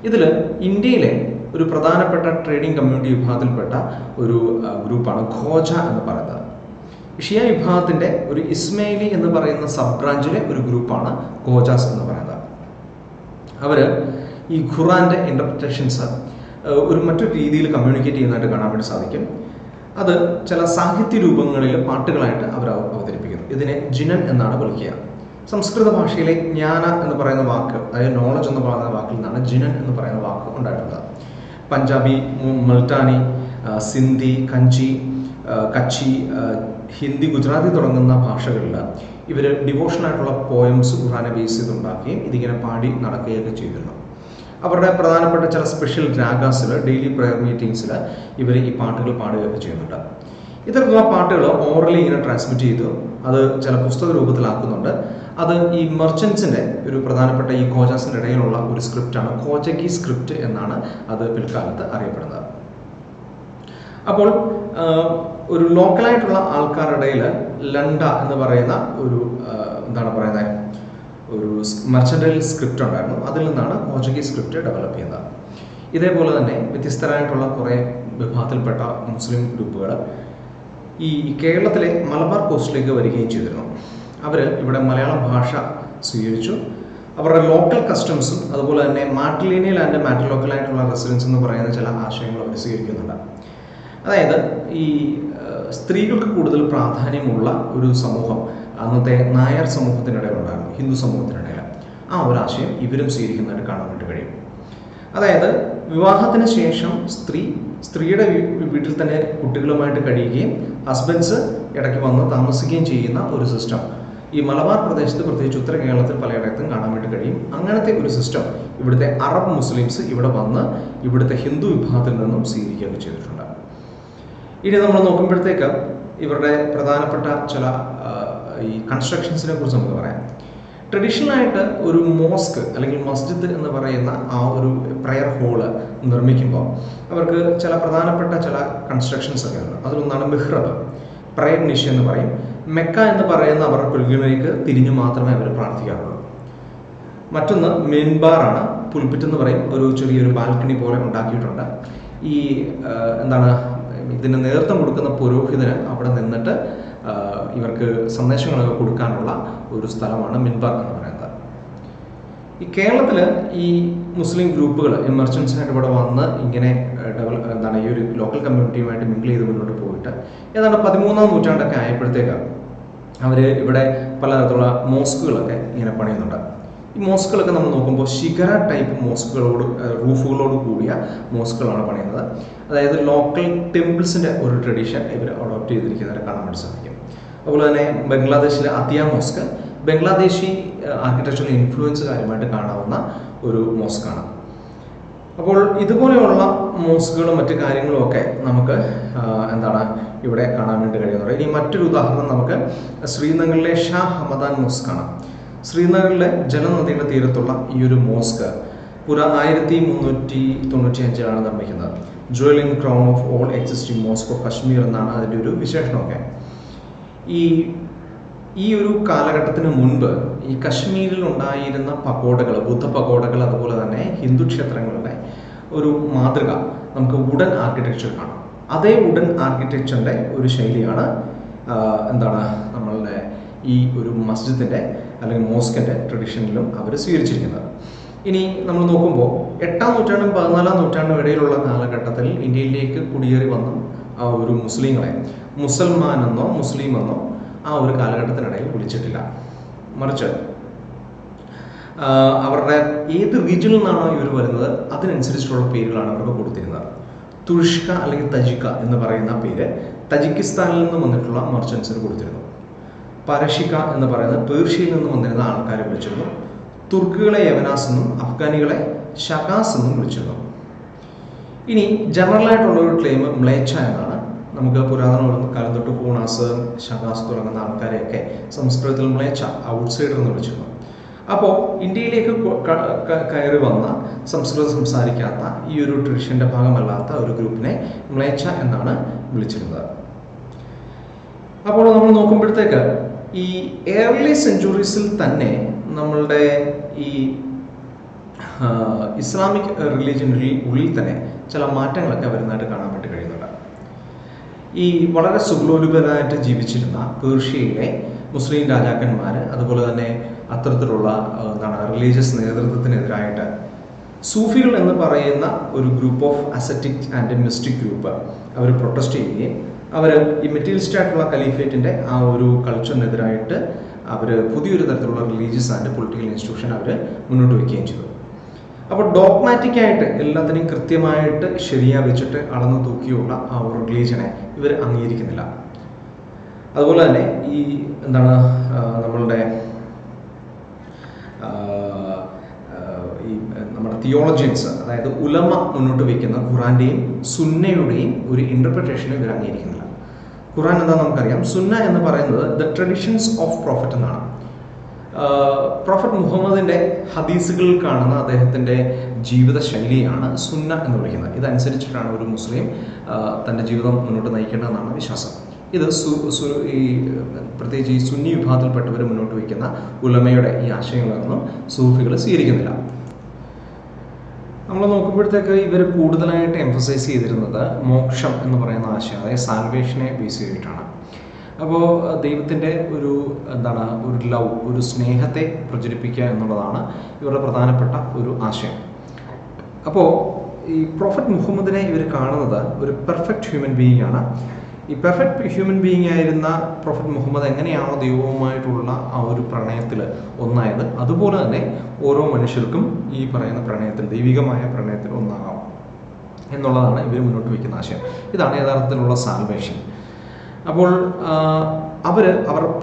ഇതിൽ ഇന്ത്യയിലെ ഒരു പ്രധാനപ്പെട്ട ട്രേഡിംഗ് കമ്മ്യൂണിറ്റി വിഭാഗത്തിൽപ്പെട്ട ഒരു ഗ്രൂപ്പാണ് ഖോജ എന്ന് പറയുന്നത്. ഷിയ വിഭാഗത്തിൻ്റെ ഒരു ഇസ്മൈലി എന്ന് പറയുന്ന സബ് ബ്രാഞ്ചിലെ ഒരു ഗ്രൂപ്പാണ് ഖോജാസ് എന്ന് പറയുന്നത്. അവർ ഈ ഖുറാൻ്റെ ഇൻ്റർപ്രിറ്റേഷൻസ് മറ്റൊരു രീതിയിൽ കമ്മ്യൂണിക്കേറ്റ് ചെയ്യുന്നതായിട്ട് കാണാൻ വേണ്ടി സാധിക്കും. അത് ചില സാഹിത്യ രൂപങ്ങളിൽ പാട്ടുകളായിട്ട് അവർ അവതരിപ്പിക്കുന്നു. ഇതിനെ ജിനൻ എന്നാണ് വിളിക്കുക. സംസ്കൃത ഭാഷയിലെ ജ്ഞാന എന്ന് പറയുന്ന വാക്ക്, അതായത് നോളജ് എന്ന് പറയുന്ന വാക്കിൽ നിന്നാണ് ജിനൻ എന്ന് പറയുന്ന വാക്ക് ഉണ്ടായിട്ടുള്ളത്. പഞ്ചാബി, മൾട്ടാനി, സിന്ധി, കച്ചി, ഹിന്ദി, ഗുജറാത്തി തുടങ്ങുന്ന ഭാഷകളിൽ ഇവർ ഡിവോഷണൽ ആയിട്ടുള്ള പോയംസ് ഖുറാനെ ബേസ് ചെയ്തുണ്ടാക്കുകയും ഇതിങ്ങനെ പാടി നടക്കുകയൊക്കെ ചെയ്തിരുന്നു. അവരുടെ പ്രധാനപ്പെട്ട ചില സ്പെഷ്യൽ രാഗാസിൽ, ഡെയിലി പ്രെയർ മീറ്റിംഗ്സിൽ ഇവർ ഈ പാട്ടുകൾ പാടുകയൊക്കെ ചെയ്യുന്നുണ്ട്. ഇത്തരത്തിലുള്ള പാട്ടുകൾ ഓറലി ഇങ്ങനെ ട്രാൻസ്മിറ്റ് ചെയ്തു അത് ചില പുസ്തക രൂപത്തിലാക്കുന്നുണ്ട്. അത് ഈ മെർച്ചൻസിൻ്റെ ഒരു പ്രധാനപ്പെട്ട ഈ ഖോജാസിൻ്റെ ഇടയിലുള്ള ഒരു സ്ക്രിപ്റ്റാണ്, ഖോജഗി സ്ക്രിപ്റ്റ് എന്നാണ് അത് പിൽക്കാലത്ത് അറിയപ്പെടുന്നത്. അപ്പോൾ ഒരു ലോക്കലായിട്ടുള്ള ആൾക്കാരുടെ ഇടയിൽ ലണ്ട എന്ന് പറയുന്ന ഒരു ഒരു മെർച്ചൻ്റൈൽ സ്ക്രിപ്റ്റ് ഉണ്ടായിരുന്നു. അതിൽ നിന്നാണ് ഖോജഗി സ്ക്രിപ്റ്റ് ഡെവലപ്പ് ചെയ്യുന്നത്. ഇതേപോലെ തന്നെ വ്യത്യസ്തരായിട്ടുള്ള കുറേ വിഭാഗത്തിൽപ്പെട്ട മുസ്ലിം ഗ്രൂപ്പുകൾ ഈ കേരളത്തിലെ മലബാർ കോസ്റ്റിലേക്ക് വരികയും ചെയ്തിരുന്നു. അവർ ഇവിടെ മലയാളം ഭാഷ സ്വീകരിച്ചു. അവരുടെ ലോക്കൽ കസ്റ്റംസും അതുപോലെ തന്നെ മാട്രിലിനിയൽ ആൻഡ് മാട്രിലോക്കലായിട്ടുള്ള റെസിഡൻസ് എന്ന് പറയുന്ന ചില ആശയങ്ങൾ അവർ സ്വീകരിക്കുന്നുണ്ട്. അതായത് ഈ സ്ത്രീകൾക്ക് കൂടുതൽ പ്രാധാന്യമുള്ള ഒരു സമൂഹം അന്നത്തെ നായർ സമൂഹത്തിനിടയിലുണ്ടായിരുന്നു, ഹിന്ദു സമൂഹത്തിനിടയിൽ. ആ ഒരു ആശയം ഇവരും സ്വീകരിക്കുന്നതായിട്ട് കാണാൻ വേണ്ടി കഴിയും. അതായത് വിവാഹത്തിന് ശേഷം സ്ത്രീയുടെ വീട്ടിൽ തന്നെ കുട്ടികളുമായിട്ട് കഴിയുകയും ഹസ്ബൻഡ്സ് ഇടയ്ക്ക് വന്ന് താമസിക്കുകയും ചെയ്യുന്ന ഒരു സിസ്റ്റം ഈ മലബാർ പ്രദേശത്ത്, പ്രത്യേകിച്ച് ഉത്തര കേരളത്തിൽ പലയിടത്തും കാണാൻ വേണ്ടി കഴിയും. അങ്ങനത്തെ ഒരു സിസ്റ്റം ഇവിടുത്തെ അറബ് മുസ്ലിംസ് ഇവിടെ വന്ന് ഇവിടുത്തെ ഹിന്ദു വിഭാഗത്തിൽ നിന്നും സ്വീകരിക്കുകയൊക്കെ ചെയ്തിട്ടുണ്ട്. ഇനി നമ്മൾ നോക്കുമ്പോഴത്തേക്ക് ഇവരുടെ പ്രധാനപ്പെട്ട ചില ഈ കൺസ്ട്രക്ഷൻസിനെ കുറിച്ച് നമുക്ക് പറയാം. ട്രഡീഷണലായിട്ട് ഒരു മോസ്ക് അല്ലെങ്കിൽ മസ്ജിദ് എന്ന് പറയുന്ന ആ ഒരു പ്രയർ ഹോള് നിർമ്മിക്കുമ്പോൾ അവർക്ക് ചില പ്രധാനപ്പെട്ട ചില കൺസ്ട്രക്ഷൻസ് ഒക്കെ ഉണ്ട്. അതിലൊന്നാണ് മിഹ്റബ്, പ്രയർ നിഷ എന്ന് പറയും. മെക്ക എന്ന് പറയുന്ന അവരുടെ പിൽഗ്രിമേജിലേക്ക് തിരിഞ്ഞു മാത്രമേ അവർ പ്രാർത്ഥിക്കാറുള്ളൂ. മറ്റൊന്ന് മിൻബാറാണ്, പുൽപിറ്റ് എന്ന് പറയും. ഒരു ചെറിയൊരു ബാൽക്കണി പോലെ ഉണ്ടാക്കിയിട്ടുണ്ട്. ഈ ഇതിന് നേതൃത്വം കൊടുക്കുന്ന പുരോഹിതന് അവിടെ നിന്നിട്ട് ഇവർക്ക് സന്ദേശങ്ങളൊക്കെ കൊടുക്കാനുള്ള ഒരു സ്ഥലമാണ് മിൻബാർ എന്ന് പറയുന്നത്. ഈ കേരളത്തിൽ ഈ മുസ്ലിം ഗ്രൂപ്പുകൾ മെർച്ചൻസിനായിട്ട് ഇവിടെ വന്ന് ഇങ്ങനെ ഈ ഒരു ലോക്കൽ കമ്മ്യൂണിറ്റിയുമായിട്ട് മിങ്കിൾ ചെയ്ത് മുന്നോട്ട് പോയിട്ട് ഏതാണ്ട് 13ാം നൂറ്റാണ്ടൊക്കെ ആയപ്പോഴത്തേക്ക് അവർ ഇവിടെ പലതരത്തിലുള്ള മോസ്കുകളൊക്കെ ഇങ്ങനെ പണിയുന്നുണ്ട്. ഈ മോസ്കുകളൊക്കെ നമ്മൾ നോക്കുമ്പോൾ ശിഖര ടൈപ്പ് റൂഫുകളോട് കൂടിയ മോസ്കുകളാണ് പണിയുന്നത്. അതായത് ലോക്കൽ ടെമ്പിൾസിൻ്റെ ഒരു ട്രഡീഷൻ ഇവർ അഡോപ്റ്റ് ചെയ്തിരിക്കുന്നവരെ കാണാൻ വേണ്ടി സാധിക്കും. അതുപോലെ തന്നെ ബംഗ്ലാദേശിലെ അതിയ മോസ്ക് ബംഗ്ലാദേശി ആർക്കിടെക്ചറൽ ഇൻഫ്ലുവൻസ് കാര്യമായിട്ട് കാണാവുന്ന ഒരു മോസ്കാണ്. അപ്പോൾ ഇതുപോലെയുള്ള മോസ്കുകളും മറ്റു കാര്യങ്ങളും ഒക്കെ നമുക്ക് ഇവിടെ കാണാൻ വേണ്ടി കഴിയുന്നത്. ഇനി മറ്റൊരു ഉദാഹരണം നമുക്ക് ശ്രീനഗറിലെ ഷാ ഹമദാൻ മോസ്കാണ്. ശ്രീനഗറിലെ ജലനദിയുടെ തീരത്തുള്ള ഈ ഒരു മോസ്ക് 1395 നിർമ്മിക്കുന്നത്. Jewelling crown of all existing mosque of Kashmir എന്നാണ് അതിൻ്റെ ഒരു വിശേഷണമൊക്കെ. ഈ ഒരു കാലഘട്ടത്തിന് മുൻപ് ഈ കശ്മീരിൽ ഉണ്ടായിരുന്ന പഗോഡകൾ, ബുദ്ധ പഗോഡകൾ, അതുപോലെ തന്നെ ഹിന്ദു ക്ഷേത്രങ്ങളുടെ ഒരു മാതൃക നമുക്ക് വുഡൻ ആർക്കിടെക്ചർ കാണാം. അതേ വുഡൻ ആർക്കിടെക്ചറിൻ്റെ ഒരു ശൈലിയാണ് നമ്മളുടെ ഈ ഒരു മസ്ജിദിൻ്റെ അല്ലെങ്കിൽ മോസ്കിൻ്റെ ട്രഡീഷനിലും അവർ സ്വീകരിച്ചിരിക്കുന്നത്. ഇനി നമ്മൾ നോക്കുമ്പോൾ 8ാം നൂറ്റാണ്ടും 14ാം നൂറ്റാണ്ടും ഇടയിലുള്ള കാലഘട്ടത്തിൽ ഇന്ത്യയിലേക്ക് കുടിയേറി വന്ന ആ ഒരു മുസ്ലിങ്ങളെ മുസൽമാനെന്നോ മുസ്ലിം എന്നോ ആ ഒരു കാലഘട്ടത്തിനിടയിൽ വിളിച്ചിട്ടില്ല. മറിച്ച് അവരുടെ ഏത് റീജിയനിൽ നിന്നാണോ ഇവർ വരുന്നത് അതിനനുസരിച്ചിട്ടുള്ള പേരുകളാണ് അവർക്ക് കൊടുത്തിരുന്നത്. തുഷ്ക അല്ലെങ്കിൽ തജിക്ക എന്ന് പറയുന്ന പേര് തജിക്കിസ്ഥാനിൽ നിന്ന് വന്നിട്ടുള്ള മെർച്ചൻസിന് കൊടുത്തിരുന്നു. പരഷിക എന്ന് പറയുന്നത് പേർഷ്യയിൽ നിന്ന് വന്നിരുന്ന ആൾക്കാരെ വിളിച്ചിരുന്നു. തുർക്കുകളെ യവനാസ് എന്നും അഫ്ഗാനികളെ ഷകാസ് എന്നും വിളിച്ചിരുന്നു. ഇനി ജനറലായിട്ടുള്ള ഒരു ക്ലെയിം മ്ലേച്ഛ എന്നാണ്. നമുക്ക് പുരാതന കാലം തൊട്ട് ഹൂണാസ്, ഷകാസ് തുടങ്ങുന്ന ആൾക്കാരെയൊക്കെ സംസ്കൃതത്തിൽ മ്ലേച്ഛ, ഔട്ട്സൈഡർ എന്ന് വിളിച്ചിരുന്നു. അപ്പോൾ ഇന്ത്യയിലേക്ക് കയറി വന്ന സംസ്കൃതം സംസാരിക്കാത്ത ഈ ഒരു ട്രഡീഷൻ്റെ ഭാഗമല്ലാത്ത ഒരു ഗ്രൂപ്പിനെ മ്ലേച്ഛ എന്നാണ് വിളിച്ചിരുന്നത്. അപ്പോൾ നമ്മൾ നോക്കുമ്പോഴത്തേക്ക് ഈ ഏർലി സെഞ്ച്വറീസിൽ തന്നെ നമ്മളുടെ ഈ ഇസ്ലാമിക് റിലീജിയനിൽ ഉള്ളിൽ തന്നെ ചില മാറ്റങ്ങളൊക്കെ വരുന്നതായിട്ട് കാണാൻ വേണ്ടി കഴിയുന്നുണ്ട്. ഈ വളരെ സുഖലോലുപരായിട്ട് ജീവിച്ചിരുന്ന പേർഷ്യയിലെ മുസ്ലിം രാജാക്കന്മാർ, അതുപോലെ തന്നെ അത്തരത്തിലുള്ള റിലീജിയസ് നേതൃത്വത്തിനെതിരായിട്ട് സൂഫികൾ എന്ന് പറയുന്ന ഒരു group of ascetic and mystic group അവർ പ്രൊട്ടസ്റ്റ് ചെയ്യുകയും അവർ ഈ മെറ്റീരിയലിസ്റ്റ് ആയിട്ടുള്ള ഖലീഫേറ്റിൻ്റെ ആ ഒരു കൾച്ചറിനെതിരായിട്ട് അവർ പുതിയൊരു തരത്തിലുള്ള റിലീജിയസ് ആൻഡ് പൊളിറ്റിക്കൽ ഇൻസ്റ്റിറ്റ്യൂഷൻ അവർ മുന്നോട്ട് വയ്ക്കുകയും ചെയ്തു. അപ്പോൾ ഡോഗ്മാറ്റിക് ആയിട്ട് എല്ലാത്തിനെയും കൃത്യമായിട്ട് ശരിയാ വെച്ചിട്ട് അളന്നു തൂക്കിയുള്ള ആ ഒരു റിലീജിയനെ ഇവർ അംഗീകരിക്കുന്നില്ല. അതുപോലെ തന്നെ ഈ നമ്മളുടെ നമ്മുടെ തിയോളജിയൻസ്, അതായത് ഉലമ മുന്നോട്ട് വയ്ക്കുന്ന ഖുറാന്റെയും സുന്നയുടെയും ഒരു ഇന്റർപ്രിട്ടേഷനെ ഇവർ അംഗീകരിക്കുന്നില്ല. ഖുറാൻ എന്താ നമുക്കറിയാം. സുന്ന എന്ന് പറയുന്നത് ദ ട്രഡീഷൻസ് ഓഫ് പ്രോഫറ്റ് എന്നാണ്. പ്രോഫറ്റ് മുഹമ്മദിന്റെ ഹദീസുകളിൽ കാണുന്ന അദ്ദേഹത്തിന്റെ ജീവിത ശൈലിയാണ് സുന്ന എന്ന് വിളിക്കുന്നത്. ഇതനുസരിച്ചിട്ടാണ് ഒരു മുസ്ലിം തന്റെ ജീവിതം മുന്നോട്ട് നയിക്കേണ്ടതെന്നാണ് വിശ്വാസം. ഇത് പ്രത്യേകിച്ച് ഈ സുന്നി വിഭാഗത്തിൽപ്പെട്ടവർ മുന്നോട്ട് വയ്ക്കുന്ന ഉലമയുടെ ഈ ആശയങ്ങളൊന്നും സൂഫികൾ സ്വീകരിക്കുന്നില്ല. നമ്മൾ നോക്കുമ്പോഴത്തേക്ക് ഇവർ കൂടുതലായിട്ട് എംഫസൈസ് ചെയ്തിരുന്നത് മോക്ഷം എന്ന് പറയുന്ന ആശയം, അതായത് സാൽവേഷനെ ബേസ് ചെയ്തിട്ടാണ്. അപ്പോൾ ദൈവത്തിൻ്റെ ഒരു ലവ്, ഒരു സ്നേഹത്തെ പ്രചരിപ്പിക്കുക എന്നുള്ളതാണ് ഇവരുടെ പ്രധാനപ്പെട്ട ഒരു ആശയം. അപ്പോൾ ഈ പ്രോഫറ്റ് മുഹമ്മദിനെ ഇവർ കാണുന്നത് ഒരു പെർഫെക്റ്റ് ഹ്യൂമൻ ബീയിങ് ആണ്. ഈ പെർഫെക്റ്റ് ഹ്യൂമൻ ബീയിങ് ആയിരുന്ന പ്രോഫറ്റ് മുഹമ്മദ് എങ്ങനെയാണോ ദൈവവുമായിട്ടുള്ള ആ ഒരു പ്രണയത്തിൽ ഒന്നായത്, അതുപോലെ തന്നെ ഓരോ മനുഷ്യർക്കും ഈ പറയുന്ന പ്രണയത്തിൽ, ദൈവികമായ പ്രണയത്തിൽ ഒന്നാകാം എന്നുള്ളതാണ് ഇവർ മുന്നോട്ട് വയ്ക്കുന്ന ആശയം. ഇതാണ് യഥാർത്ഥത്തിലുള്ള സാൽവേഷൻ. അപ്പോൾ അവർ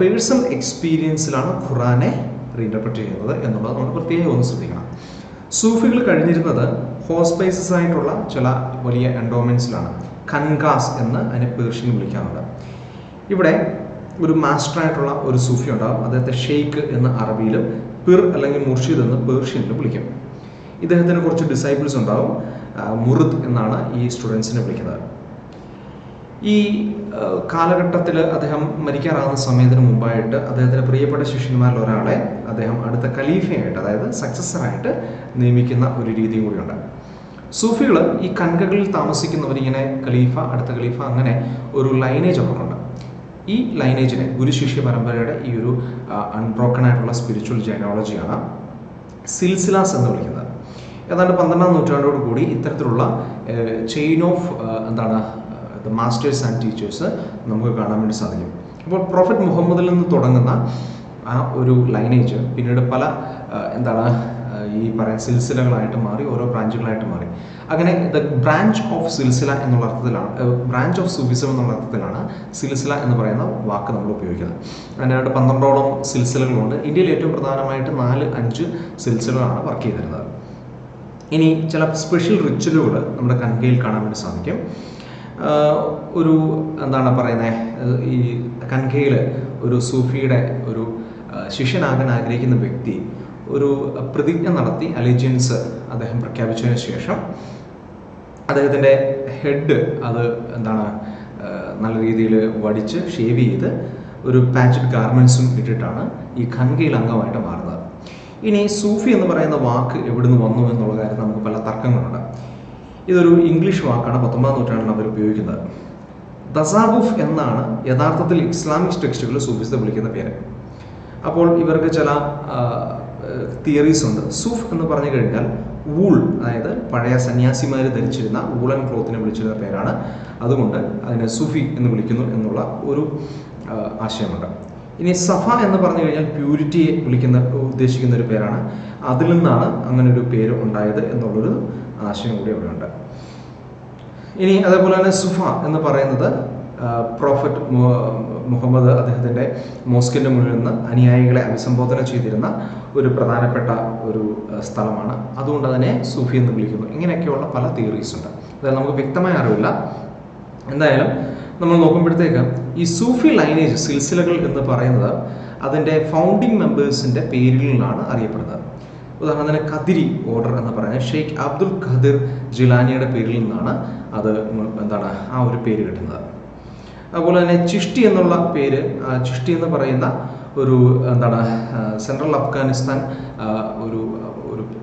പേഴ്സണൽ എക്സ്പീരിയൻസിലാണ് ഖുറാനെ റീഇൻ്റർപ്രറ്റ് ചെയ്യുന്നത് എന്നുള്ളത് നമ്മൾ പ്രത്യേകം ഒന്ന് ശ്രദ്ധിക്കണം. സൂഫികൾ കഴിഞ്ഞിരുന്നത് ഹോസ്പൈസസ് ആയിട്ടുള്ള ചില വലിയ എൻഡോമെൻസിലാണ്. ഖൻഗാസ് എന്ന് അതിനെ പേർഷ്യൻ വിളിക്കാറുണ്ട്. ഇവിടെ ഒരു മാസ്റ്ററായിട്ടുള്ള ഒരു സൂഫി ഉണ്ടാകും. അദ്ദേഹത്തെ ഷെയ്ഖ് എന്ന് അറബിയിലും പിർ അല്ലെങ്കിൽ മുർഷിദ് എന്ന് പേർഷ്യനിലും വിളിക്കും. ഇദ്ദേഹത്തിന് കുറച്ച് ഡിസൈബിൾസ് ഉണ്ടാകും. മുറിദ് എന്നാണ് ഈ സ്റ്റുഡൻസിനെ വിളിക്കുന്നത്. ഈ കാലഘട്ടത്തിൽ അദ്ദേഹം മരിക്കാറാകുന്ന സമയത്തിന് മുമ്പായിട്ട് അദ്ദേഹത്തിന് പ്രിയപ്പെട്ട ശിഷ്യന്മാരിൽ ഒരാളെ അദ്ദേഹം അടുത്ത ഖലീഫയായിട്ട്, അതായത് സക്സസറായിട്ട് നിയമിക്കുന്ന ഒരു രീതിയും കൂടിയുണ്ട്. സൂഫികൾ ഈ കൻകകളിൽ താമസിക്കുന്നവരിങ്ങനെ ഖലീഫ, അടുത്ത ഖലീഫ, അങ്ങനെ ഒരു ലൈനേജ് അവർക്കുണ്ട്. ഈ ലൈനേജിനെ ഗുരുശിഷ്യ പരമ്പരയുടെ ഈ ഒരു അൺബ്രോക്കൺ ആയിട്ടുള്ള സ്പിരിച്വൽ ജൈനോളജിയാണ് സിൽസിലാസ് എന്ന് വിളിക്കുന്നത്. ഏതാണ്ട് 12-ാം നൂറ്റാണ്ടോട് കൂടി ഇത്തരത്തിലുള്ള chain of the masters and teachers നമുക്ക് കാണാൻ വേണ്ടി സാധിക്കും. അപ്പോൾ പ്രോഫറ്റ് മുഹമ്മദിൽ നിന്ന് തുടങ്ങുന്ന ആ ഒരു ലൈനേജ് പിന്നീട് പല ഈ പറയുന്ന സിൽസിലകളായിട്ട് മാറി, ഓരോ ബ്രാഞ്ചുകളായിട്ട് മാറി. അങ്ങനെ ദ ബ്രാഞ്ച് ഓഫ് സിൽസില എന്നുള്ള അർത്ഥത്തിലാണ്, ബ്രാഞ്ച് ഓഫ് സൂഫിസം എന്നുള്ള അർത്ഥത്തിലാണ് സിൽസില എന്ന് പറയുന്ന വാക്ക് നമ്മൾ ഉപയോഗിക്കുന്നത്. അതിനായിട്ട് 12ഓളം സിൽസിലകളുണ്ട്. ഇന്ത്യയിൽ ഏറ്റവും പ്രധാനമായിട്ട് 4-5 സിൽസിലകളാണ് വർക്ക് ചെയ്തിരുന്നത്. ഇനി ചില സ്പെഷ്യൽ റിച്വലുകൾ നമ്മുടെ കൻകയിൽ കാണാൻ വേണ്ടി സാധിക്കും. ഒരു ഈ കൻകയിൽ ഒരു സൂഫിയുടെ ഒരു ശിഷ്യനാകാൻ ആഗ്രഹിക്കുന്ന വ്യക്തി ഒരു പ്രതിജ്ഞ നടത്തി അലിജിയൻസ് അദ്ദേഹം പ്രഖ്യാപിച്ചതിന് ശേഷം അദ്ദേഹത്തിൻ്റെ ഹെഡ് നല്ല രീതിയിൽ വടിച്ച് ഷേവ് ചെയ്ത് ഒരു പാച്ചഡ് ഗാർമെൻസും ഇട്ടിട്ടാണ് ഈ ഖൻകയിൽ അംഗമായിട്ട് മാറുന്നത്. ഇനി സൂഫി എന്ന് പറയുന്ന വാക്ക് എവിടുന്ന് വന്നു എന്നുള്ള കാര്യത്തിൽ നമുക്ക് പല തർക്കങ്ങളുണ്ട്. ഇതൊരു ഇംഗ്ലീഷ് വാക്കാണ്. 19-ാം നൂറ്റാണ്ടിലാണ് അവർ ഉപയോഗിക്കുന്നത്. തസാവുഫ് എന്നാണ് യഥാർത്ഥത്തിൽ ഇസ്ലാമിക് ടെക്സ്റ്റുകൾ സൂഫിസത്തെ വിളിക്കുന്ന പേര്. അപ്പോൾ ഇവർക്ക് ചില തിയറീസ് ഉണ്ട്. സൂഫ് എന്ന് പറഞ്ഞു കഴിഞ്ഞാൽ വൂൾ, അതായത് പഴയ സന്യാസിമാർ ധരിച്ചിരുന്ന വൂളൻ ക്ലോത്തിനെ വിളിച്ചിരുന്ന പേരാണ്. അതുകൊണ്ട് അതിനെ സൂഫി എന്ന് വിളിക്കുന്നു എന്നുള്ള ഒരു ആശയമുണ്ട്. ഇനി സഫ എന്ന് പറഞ്ഞു കഴിഞ്ഞാൽ പ്യൂരിറ്റിയെ ഉദ്ദേശിക്കുന്ന ഒരു പേരാണ്. അതിൽ നിന്നാണ് അങ്ങനെ ഒരു പേര് ഉണ്ടായത് എന്നുള്ളൊരു ആശയം കൂടി അവിടെ ഉണ്ട്. ഇനി അതേപോലെ തന്നെ സുഫ എന്ന് പറയുന്നത് പ്രോഫറ്റ് മുഹമ്മദ് അദ്ദേഹത്തിൻ്റെ മോസ്കിൻ്റെ മുന്നിൽ നിന്ന് അനുയായികളെ അഭിസംബോധന ചെയ്തിരുന്ന ഒരു പ്രധാനപ്പെട്ട ഒരു സ്ഥലമാണ്. അതുകൊണ്ട് അതിനെ സൂഫി എന്ന് വിളിക്കുന്നു. ഇങ്ങനെയൊക്കെയുള്ള പല തിയറീസ് ഉണ്ട്. അതായത് നമുക്ക് വ്യക്തമായ അറിവില്ല. എന്തായാലും നമ്മൾ നോക്കുമ്പോഴത്തേക്ക് ഈ സൂഫി ലൈനേജ് സിൽസിലകൾ എന്ന് പറയുന്നത് അതിൻ്റെ ഫൗണ്ടിങ് മെമ്പേഴ്സിൻ്റെ പേരിലാണ് അറിയപ്പെടുന്നത്. ഉദാഹരണത്തിന് ഖദിരി ഓർഡർ എന്ന് പറയുന്നത് ഷെയ്ഖ് അബ്ദുൽ ഖദിർ ജിലാനിയുടെ പേരിൽ നിന്നാണ് അത് ആ ഒരു പേര് കിട്ടുന്നത്. അതുപോലെ തന്നെ ചിഷ്ടി എന്നുള്ള പേര്, ചിഷ്ടി എന്ന് പറയുന്ന ഒരു സെൻട്രൽ അഫ്ഗാനിസ്ഥാൻ ഒരു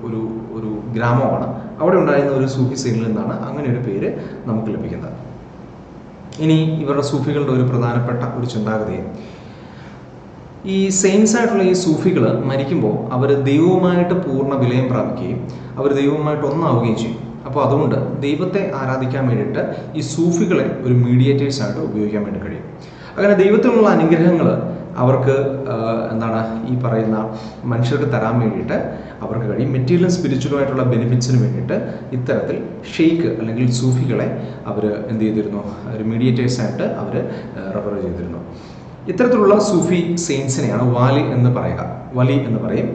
ഒരു ഒരു ഗ്രാമമാണ്. അവിടെ ഉണ്ടായിരുന്ന ഒരു സൂഫി സൈനിൽ നിന്നാണ് അങ്ങനെ ഒരു പേര് നമുക്ക് ലഭിക്കുന്നത്. ഇനി ഇവരുടെ സൂഫികളുടെ ഒരു പ്രധാനപ്പെട്ട ഒരു ചിന്താഗതി, ഈ സെയിൻസ് ആയിട്ടുള്ള ഈ സൂഫികൾ മരിക്കുമ്പോൾ അവർ ദൈവവുമായിട്ട് പൂർണ്ണ വിലയം പ്രാപിക്കുകയും അവർ ദൈവവുമായിട്ട് ഒന്നാവുകയും ചെയ്യും. അപ്പോൾ അതുകൊണ്ട് ദൈവത്തെ ആരാധിക്കാൻ വേണ്ടിയിട്ട് ഈ സൂഫികളെ ഒരു മീഡിയേറ്റേഴ്സായിട്ട് ഉപയോഗിക്കാൻ വേണ്ടി കഴിയും. അങ്ങനെ ദൈവത്തിനുള്ള അനുഗ്രഹങ്ങൾ അവർക്ക് ഈ പറയുന്ന മനുഷ്യർക്ക് തരാൻ വേണ്ടിയിട്ട് അവർക്ക് കഴിയും. മെറ്റീരിയലും സ്പിരിച്വലുമായിട്ടുള്ള ബെനിഫിറ്റ്സിന് വേണ്ടിയിട്ട് ഇത്തരത്തിൽ ഷെയ്ഖ് അല്ലെങ്കിൽ സൂഫികളെ അവർ എന്ത് ചെയ്തിരുന്നു, ഒരു മീഡിയേറ്റേഴ്സായിട്ട് അവർ റെഫർ ചെയ്തിരുന്നു. ഇത്തരത്തിലുള്ള സൂഫി സെയിൻസിനെയാണ് വലി എന്ന് പറയും.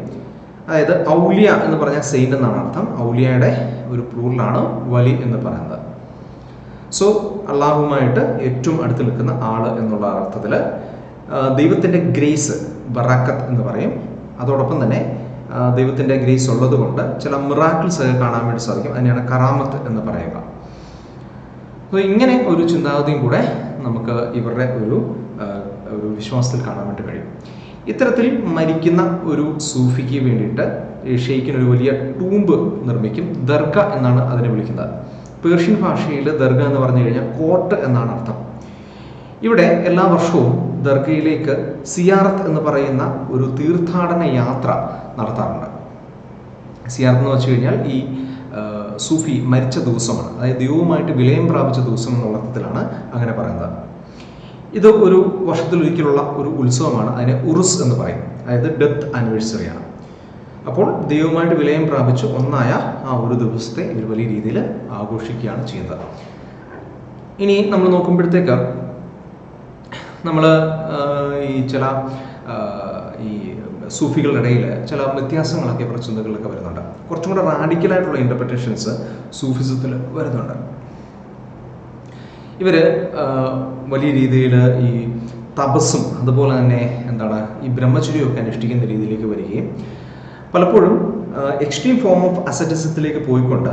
അതായത് ഔലിയ എന്ന് പറഞ്ഞ സെയിന്റ് എന്നാണ് അർത്ഥം. ഔലിയയുടെ ഒരു പ്ലൂറലാണ് വലി എന്ന് പറയുന്നത്. സോ അള്ളാഹുമായിട്ട് ഏറ്റവും അടുത്ത് നിൽക്കുന്ന ആള് എന്നുള്ള അർത്ഥത്തിൽ ദൈവത്തിൻ്റെ ഗ്രേസ് ബറാക്കത്ത് എന്ന് പറയും. അതോടൊപ്പം തന്നെ ദൈവത്തിൻ്റെ ഗ്രേസ് ഉള്ളത് കൊണ്ട് ചില മിറാക്കിൾസ് ഒക്കെ കാണാൻ വേണ്ടി സാധിക്കും. അതിനെയാണ് കറാമത്ത് എന്ന് പറയുക. അപ്പോൾ ഇങ്ങനെ ഒരു ചിന്താഗതിയും കൂടെ നമുക്ക് ഇവരുടെ ഒരു വിശ്വാസത്തിൽ കാണാൻ വേണ്ടി കഴിയും. ഇത്തരത്തിൽ മരിക്കുന്ന ഒരു സൂഫിക്ക് വേണ്ടിയിട്ട് ഷെയ്ഖിന് ഒരു വലിയ ടൂമ്പ് നിർമ്മിക്കും. ദർഗ എന്നാണ് അതിനെ വിളിക്കുന്നത്. പേർഷ്യൻ ഭാഷയിൽ ദർഗ എന്ന് പറഞ്ഞു കഴിഞ്ഞാൽ കോട്ട് എന്നാണ് അർത്ഥം. ഇവിടെ എല്ലാ വർഷവും ദർഗയിലേക്ക് സിയാറത്ത് എന്ന് പറയുന്ന ഒരു തീർത്ഥാടന യാത്ര നടത്താറുണ്ട്. സിയാറത്ത് എന്ന് വെച്ച് കഴിഞ്ഞാൽ ഈ സൂഫി മരിച്ച ദിവസമാണ്, അതായത് ദൈവവുമായിട്ട് വിലയം പ്രാപിച്ച ദിവസം എന്നുള്ള അർത്ഥത്തിലാണ് അങ്ങനെ പറയുന്നത്. ഇത് ഒരു വർഷത്തിലൊരിക്കലുള്ള ഒരു ഉത്സവമാണ്. അതിനെ ഉറുസ് എന്ന് പറയും. അതായത് ഡെത്ത് ആനിവേഴ്സറിയാണ്. അപ്പോൾ ദൈവവുമായിട്ട് വിലയം പ്രാപിച്ച് ഒന്നായ ആ ഒരു ദിവസത്തെ ഇവർ വലിയ രീതിയിൽ ആഘോഷിക്കുകയാണ് ചെയ്യുന്നത്. ഇനി നമ്മൾ നോക്കുമ്പോഴത്തേക്ക് നമ്മൾ ഈ ചില ഈ സൂഫികളുടെ ഇടയിൽ ചില വ്യത്യാസങ്ങളൊക്കെ ചിന്തകളിലൊക്കെ വരുന്നുണ്ട്. കുറച്ചും കൂടെ റാഡിക്കലായിട്ടുള്ള ഇൻ്റർപ്രിറ്റേഷൻസ് സൂഫിസത്തിൽ വരുന്നുണ്ട്. ഇവർ വലിയ രീതിയിൽ ഈ തപസ്സും അതുപോലെ തന്നെ ഈ ബ്രഹ്മചര്യമൊക്കെ അനുഷ്ഠിക്കുന്ന രീതിയിലേക്ക് വരികയും പലപ്പോഴും എക്സ്ട്രീം ഫോം ഓഫ് അസറ്റിസത്തിലേക്ക് പോയിക്കൊണ്ട്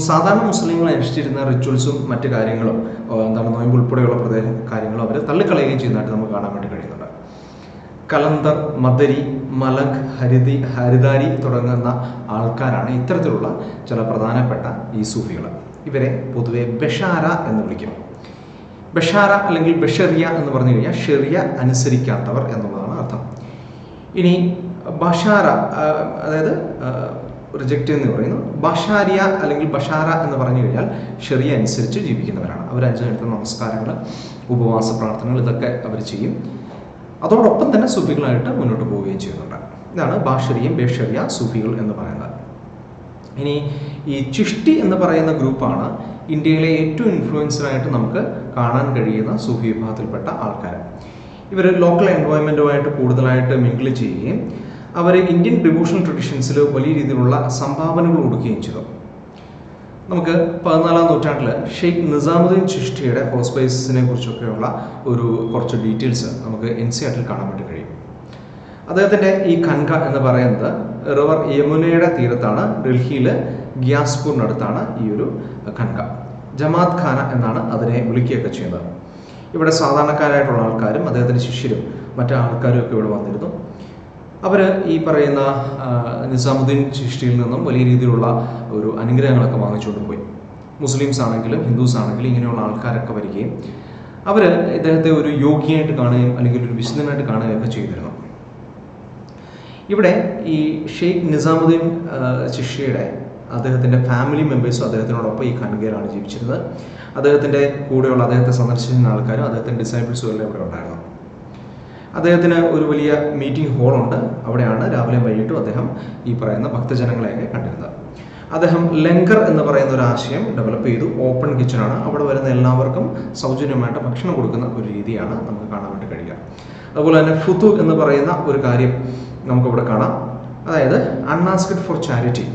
സാധാരണ മുസ്ലിങ്ങൾ അനുഷ്ഠിച്ചിരുന്ന റിച്വൽസും മറ്റു കാര്യങ്ങളും നോയമ്പ് ഉൾപ്പെടെയുള്ള കാര്യങ്ങളും അവർ തള്ളിക്കളയുകയും ചെയ്യുന്നതായിട്ട് നമുക്ക് കാണാൻ വേണ്ടി കഴിയുന്നുണ്ട്. കലന്തർ, മദരി, മലക്, ഹരിദാരി തുടങ്ങുന്ന ആൾക്കാരാണ് ഇത്തരത്തിലുള്ള ചില പ്രധാനപ്പെട്ട ഈ സൂഫികൾ. ഇവരെ പൊതുവെ ബഷാര എന്ന് വിളിക്കും. ബഷാര അല്ലെങ്കിൽ ബഷറിയ എന്ന് പറഞ്ഞു കഴിഞ്ഞാൽ ഷെറിയ അനുസരിക്കാത്തവർ എന്നുള്ളതാണ് അർത്ഥം. ഇനി ബഷാര അതായത് റിജക്റ്റ് എന്ന് പറയുന്നു. ബഷാരിയ അല്ലെങ്കിൽ ബഷാര എന്ന് പറഞ്ഞു കഴിഞ്ഞാൽ ഷെറിയ അനുസരിച്ച് ജീവിക്കുന്നവരാണ്. അവർ 5 നേരത്തെ നമസ്കാരങ്ങൾ, ഉപവാസ പ്രാർത്ഥനകൾ ഇതൊക്കെ അവർ ചെയ്യും. അതോടൊപ്പം തന്നെ സൂഫികളായിട്ട് മുന്നോട്ട് പോവുകയും ചെയ്യുന്നുണ്ട്. ഇതാണ് ബാഷറിയും ബേഷറിയ സൂഫികൾ എന്ന് പറയുന്നത്. ഇനി ഈ ചിഷ്ടി എന്ന് പറയുന്ന ഗ്രൂപ്പാണ് ഇന്ത്യയിലെ ഏറ്റവും ഇൻഫ്ലുവൻസറായിട്ട് നമുക്ക് കാണാൻ കഴിയുന്ന സൂഫി വിഭാഗത്തിൽപ്പെട്ട ആൾക്കാർ. ഇവർ ലോക്കൽ എൻവയോൺമെൻറ്റുമായിട്ട് കൂടുതലായിട്ട് മിങ്കിൾ ചെയ്യുകയും അവർ ഇന്ത്യൻ ഡിവോഷണൽ ട്രഡീഷൻസിൽ വലിയ രീതിയിലുള്ള സംഭാവനകൾ കൊടുക്കുകയും ചെയ്തു. നമുക്ക് 14-ാം നൂറ്റാണ്ടിൽ ഷെയ്ഖ് നിസാമുദ്ദീൻ ചിഷ്ടിയുടെ ഹോസ്പൈസിനെ കുറിച്ചൊക്കെയുള്ള കുറച്ച് ഡീറ്റെയിൽസ് നമുക്ക് NCERT കാണാൻ വേണ്ടി കഴിയും. അദ്ദേഹത്തിൻ്റെ ഈ ഖൻഖ എന്ന് പറയുന്നത് റിവർ യമുനയുടെ തീരത്താണ്. ഡൽഹിയിൽ ഗ്യാസ്പൂരിനടുത്താണ് ഈ ഒരു ഖൻഖ. ജമാത് ഖാന എന്നാണ് അതിനെ വിളിക്കുകയൊക്കെ ചെയ്യുന്നത്. ഇവിടെ സാധാരണക്കാരായിട്ടുള്ള ആൾക്കാരും അദ്ദേഹത്തിൻ്റെ ശിഷ്യരും മറ്റു ആൾക്കാരും ഒക്കെ ഇവിടെ വന്നിരുന്നു. അവർ ഈ പറയുന്ന നിസാമുദ്ദീൻ ചിഷ്ടിയിൽ നിന്നും വലിയ രീതിയിലുള്ള ഒരു അനുഗ്രഹങ്ങളൊക്കെ വാങ്ങിച്ചുകൊണ്ട് പോയി. മുസ്ലിംസ് ആണെങ്കിലും ഹിന്ദുസ് ആണെങ്കിലും ഇങ്ങനെയുള്ള ആൾക്കാരൊക്കെ വരികയും അവർ ഇദ്ദേഹത്തെ ഒരു യോഗിയായിട്ട് കാണുകയും അല്ലെങ്കിൽ ഒരു വിശുദ്ധനായിട്ട് കാണുകയൊക്കെ ചെയ്തിരുന്നു. ഇവിടെ ഈ ഷെയ്ഖ് നിസാമുദ്ദീൻ ചിഷ്ടിയുടെ അദ്ദേഹത്തിൻ്റെ ഫാമിലി മെമ്പേഴ്സും അദ്ദേഹത്തിനോടൊപ്പം ഈ ഖൻഖയിലാണ് ജീവിച്ചിരുന്നത്. അദ്ദേഹത്തിൻ്റെ കൂടെയുള്ള അദ്ദേഹത്തെ സന്ദർശിക്കുന്ന ആൾക്കാരും അദ്ദേഹത്തിൻ്റെ ഡിസൈബിൾസും എല്ലാം ഇവിടെ ഉണ്ടായിരുന്നു. അദ്ദേഹത്തിന് ഒരു വലിയ മീറ്റിംഗ് ഹോളുണ്ട്. അവിടെയാണ് രാവിലെയും വൈകിട്ടും അദ്ദേഹം ഈ പറയുന്ന ഭക്തജനങ്ങളെയൊക്കെ കണ്ടിരുന്നത്. അദ്ദേഹം ലങ്കർ എന്ന് പറയുന്ന ഒരു ആശയം ഡെവലപ്പ് ചെയ്തു. ഓപ്പൺ കിച്ചണാണ്. അവിടെ വരുന്ന എല്ലാവർക്കും സൗജന്യമായിട്ട് ഭക്ഷണം കൊടുക്കുന്ന ഒരു രീതിയാണ് നമുക്ക് കാണാൻ വേണ്ടി കഴിയുക. അതുപോലെ തന്നെ ഫുതു എന്ന് പറയുന്ന ഒരു കാര്യം നമുക്കിവിടെ കാണാം. അതായത് അൺആസ്ക്ഡ് ഫോർ ചാരിറ്റി,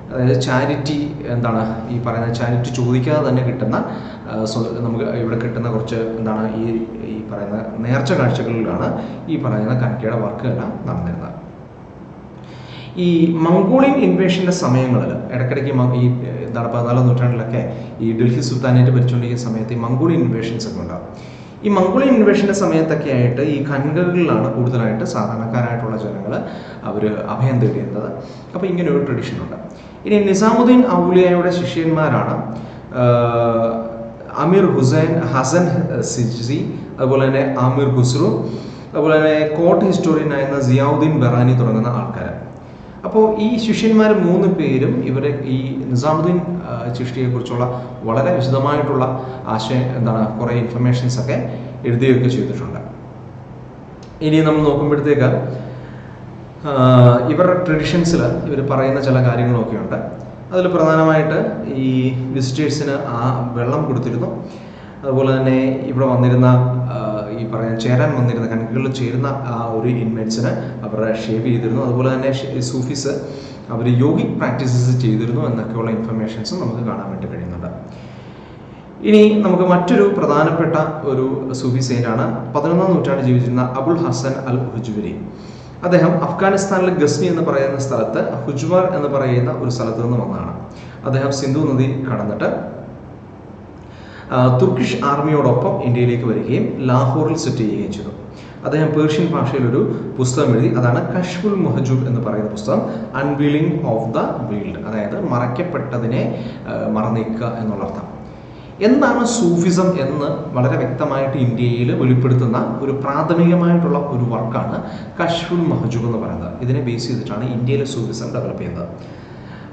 അതായത് ചാരിറ്റി ഈ പറയുന്ന ചാരിറ്റി ചോദിക്കാതെ തന്നെ കിട്ടുന്ന നമുക്ക് ഇവിടെ കിട്ടുന്ന കുറച്ച് ഈ പറയുന്ന നേർച്ച കാഴ്ചകളിലാണ് ഈ പറയുന്ന ഖൻഖയുടെ വർക്കുകളെല്ലാം നടന്നിരുന്നത്. ഈ മംഗോളിയൻ ഇൻവേഷൻ്റെ സമയങ്ങളിൽ ഇടയ്ക്കിടയ്ക്ക് ഈ 14-ാം നൂറ്റാണ്ടിലൊക്കെ ഈ ഡൽഹി സുൽത്താനേറ്റ് ഭരിച്ചുകൊണ്ടിരിക്കുന്ന സമയത്ത് ഈ മംഗോളിയൻ ഇൻവേഷൻസ് ഒക്കെ ഉണ്ടാകും. ഈ മംഗോളിയൻ ഇൻവേഷൻ്റെ സമയത്തൊക്കെ ആയിട്ട് ഈ ഖൻഖകളിലാണ് കൂടുതലായിട്ട് സാധാരണക്കാരായിട്ടുള്ള ജനങ്ങൾ അവർ അഭയം തേടിയിരുന്നത്. അപ്പോൾ ഇങ്ങനെ ഒരു ട്രഡീഷനുണ്ട്. ഇനി നിസാമുദ്ദീൻ ഔലിയയുടെ ശിഷ്യന്മാരാണ് അമീർ ഹസൻ സിജ്സി, അതുപോലെ തന്നെ ആമിർ ഖുസ്രു, അതുപോലെ തന്നെ കോർട്ട് ഹിസ്റ്റോറിയനായിരുന്ന സിയാവുദ്ദീൻ ബറാനി തുടങ്ങുന്ന ആൾക്കാർ. അപ്പോൾ ഈ ശിഷ്യന്മാർ 3 പേരും ഇവരെ ഈ നിസാമുദ്ദീൻ ചിഷ്ടിയെക്കുറിച്ചുള്ള വളരെ വിശദമായിട്ടുള്ള കുറേ ഇൻഫർമേഷൻസ് ഒക്കെ എഴുതുകയൊക്കെ ചെയ്തിട്ടുണ്ട്. ഇനി നമ്മൾ നോക്കുമ്പോഴത്തേക്ക് ഇവരുടെ ട്രഡീഷൻസിൽ ഇവർ പറയുന്ന ചില കാര്യങ്ങളൊക്കെയുണ്ട്. അതിൽ പ്രധാനമായിട്ട് ഈ വിസിറ്റേഴ്സിന് വെള്ളം കൊടുത്തിരുന്നു. അതുപോലെ തന്നെ ഇവിടെ വന്നിരുന്ന ഈ പറയാൻ ചേരാൻ വന്നിരുന്ന കൺകളിൽ ചേരുന്ന ആ ഒരു ഇൻമേറ്റ്സിന് അവർ ഷേവ് ചെയ്തിരുന്നു. അതുപോലെ തന്നെ സൂഫീസ് അവർ യോഗിക് പ്രാക്ടീസസ് ചെയ്തിരുന്നു എന്നൊക്കെയുള്ള ഇൻഫർമേഷൻസും നമുക്ക് കാണാൻ വേണ്ടി കഴിയുന്നുണ്ട്. ഇനി നമുക്ക് മറ്റൊരു പ്രധാനപ്പെട്ട ഒരു സൂഫി സെയിൻ്റാണ് 11ാം നൂറ്റാണ്ടിൽ ജീവിച്ചിരുന്ന അബുൽ ഹസൻ അൽ ഹുജ്വരി. അദ്ദേഹം അഫ്ഗാനിസ്ഥാനിലെ ഗസ്നി എന്ന് പറയുന്ന സ്ഥലത്ത് ഹുജ്വാർ എന്ന് പറയുന്ന ഒരു സ്ഥലത്ത് നിന്ന് വന്നതാണ്. അദ്ദേഹം സിന്ധു നദി കടന്നിട്ട് തുർക്കിഷ് ആർമിയോടൊപ്പം ഇന്ത്യയിലേക്ക് വരികയും ലാഹോറിൽ സെറ്റ് ചെയ്യുകയും ചെയ്തു. അദ്ദേഹം പേർഷ്യൻ ഭാഷയിൽ ഒരു പുസ്തകം എഴുതി. അതാണ് കശ്ഫുൽ മുഹജൂബ് എന്ന് പറയുന്ന പുസ്തകം. അൺവീലിംഗ് ഓഫ് ദ വീൽഡ്, അതായത് മറയ്ക്കപ്പെട്ടതിനെ മറന്നേക്കുക എന്നുള്ള അർത്ഥം. എന്താണ് സൂഫിസം എന്ന് വളരെ വ്യക്തമായിട്ട് ഇന്ത്യയിൽ വെളിപ്പെടുത്തുന്ന ഒരു പ്രാഥമികമായിട്ടുള്ള ഒരു വർക്കാണ് കശ്ഫുൽ മഹജൂബ് എന്ന് പറയുന്നത്. ഇതിനെ ബേസ് ചെയ്തിട്ടാണ് ഇന്ത്യയിലെ സൂഫിസം ഡെവലപ്പ് ചെയ്യുന്നത്.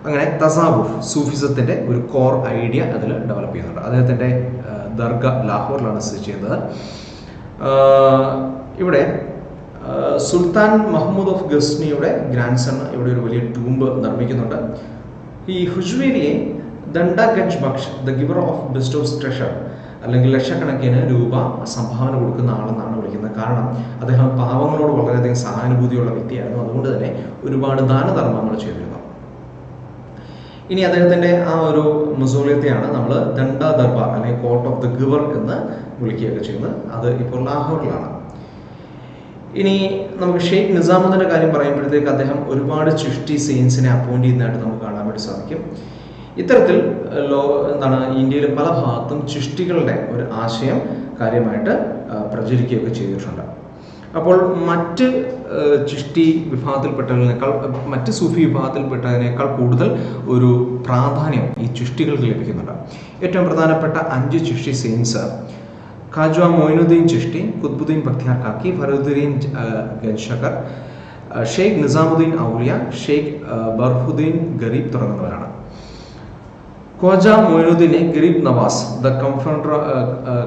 അങ്ങനെ തസാവുഫ് സൂഫിസത്തിൻ്റെ ഒരു കോർ ഐഡിയ അതിൽ ഡെവലപ്പ് ചെയ്യുന്നുണ്ട്. അദ്ദേഹത്തിൻ്റെ ദർഗ ലാഹോറിലാണ് സ്ഥിതി ചെയ്യുന്നത്. ഇവിടെ സുൽത്താൻ മഹ്മൂദ് ഓഫ് ഗസ്നിയുടെ ഗ്രാൻഡ് സൺ ഇവിടെ ഒരു വലിയ ടൂംബ് നിർമ്മിക്കുന്നുണ്ട്. ഈ ഹുജ്വേരിയെ ദണ്ഡഗഞ്ച് Bakhsh, the giver of bestows treasure, അല്ലെങ്കിൽ ലക്ഷക്കണക്കിന് രൂപ സംഭാവന കൊടുക്കുന്ന ആളെന്നാണ് വിളിക്കുന്നത്. കാരണം അദ്ദേഹം പാവങ്ങളോട് വളരെയധികം സഹാനുഭൂതിയുള്ള വ്യക്തിയായിരുന്നു. അതുകൊണ്ട് തന്നെ ഒരുപാട് ദാനധർമ്മങ്ങൾ ചെയ്തിരുന്നു. ഇനി അദ്ദേഹത്തിൻ്റെ ആ ഒരു മൊസോളിയത്തെയാണ് നമ്മൾ ദണ്ഡ ദർബാർ അല്ലെങ്കിൽ കോർട്ട് ഓഫ് ദ ഗിവർ എന്ന് വിളിക്കുകയൊക്കെ ചെയ്യുന്നത്. അത് ഇപ്പോൾ ലാഹോറിലാണ്. ഇനി നമുക്ക് ഷെയ്ഖ് നിസാമുദ്ദീൻ്റെ കാര്യം പറയുമ്പോഴത്തേക്ക് അദ്ദേഹം ഒരുപാട് ചിഷ്ടി സെയിൻസിനെ അപ്പോയിന്റ് ചെയ്യുന്നതായിട്ട് നമുക്ക് കാണാൻ വേണ്ടി സാധിക്കും. ഇത്തരത്തിൽ ഇന്ത്യയിലെ പല ഭാഗത്തും ചിഷ്ടികളുടെ ഒരു ആശയം കാര്യമായിട്ട് പ്രചരിക്കുകയൊക്കെ ചെയ്തിട്ടുണ്ട്. അപ്പോൾ മറ്റ് ചിഷ്ടി വിഭാഗത്തിൽപ്പെട്ടതിനേക്കാൾ, മറ്റ് സൂഫി വിഭാഗത്തിൽപ്പെട്ടതിനേക്കാൾ കൂടുതൽ ഒരു പ്രാധാന്യം ഈ ചിഷ്ടികൾക്ക് ലഭിക്കുന്നുണ്ട്. ഏറ്റവും പ്രധാനപ്പെട്ട 5 ചിഷ്ടി സെയിൻസ്: ഖാജ മൊയിനുദ്ദീൻ ചിഷ്ടി, ഖുത്ബുദ്ദീൻ ബഖ്തിയാർ കാക്കി, ഫരീദുദ്ദീൻ ഗൻഷകർ, ഷെയ്ഖ് നിസാമുദ്ദീൻ ഔലിയ, ഷെയ്ഖ് ബർഹുദ്ദീൻ ഗരീബ് തുടങ്ങുന്നവരാണ്. ഖ്വാജ മൊയിനുദ്ദീനെ Gharib Nawaz, the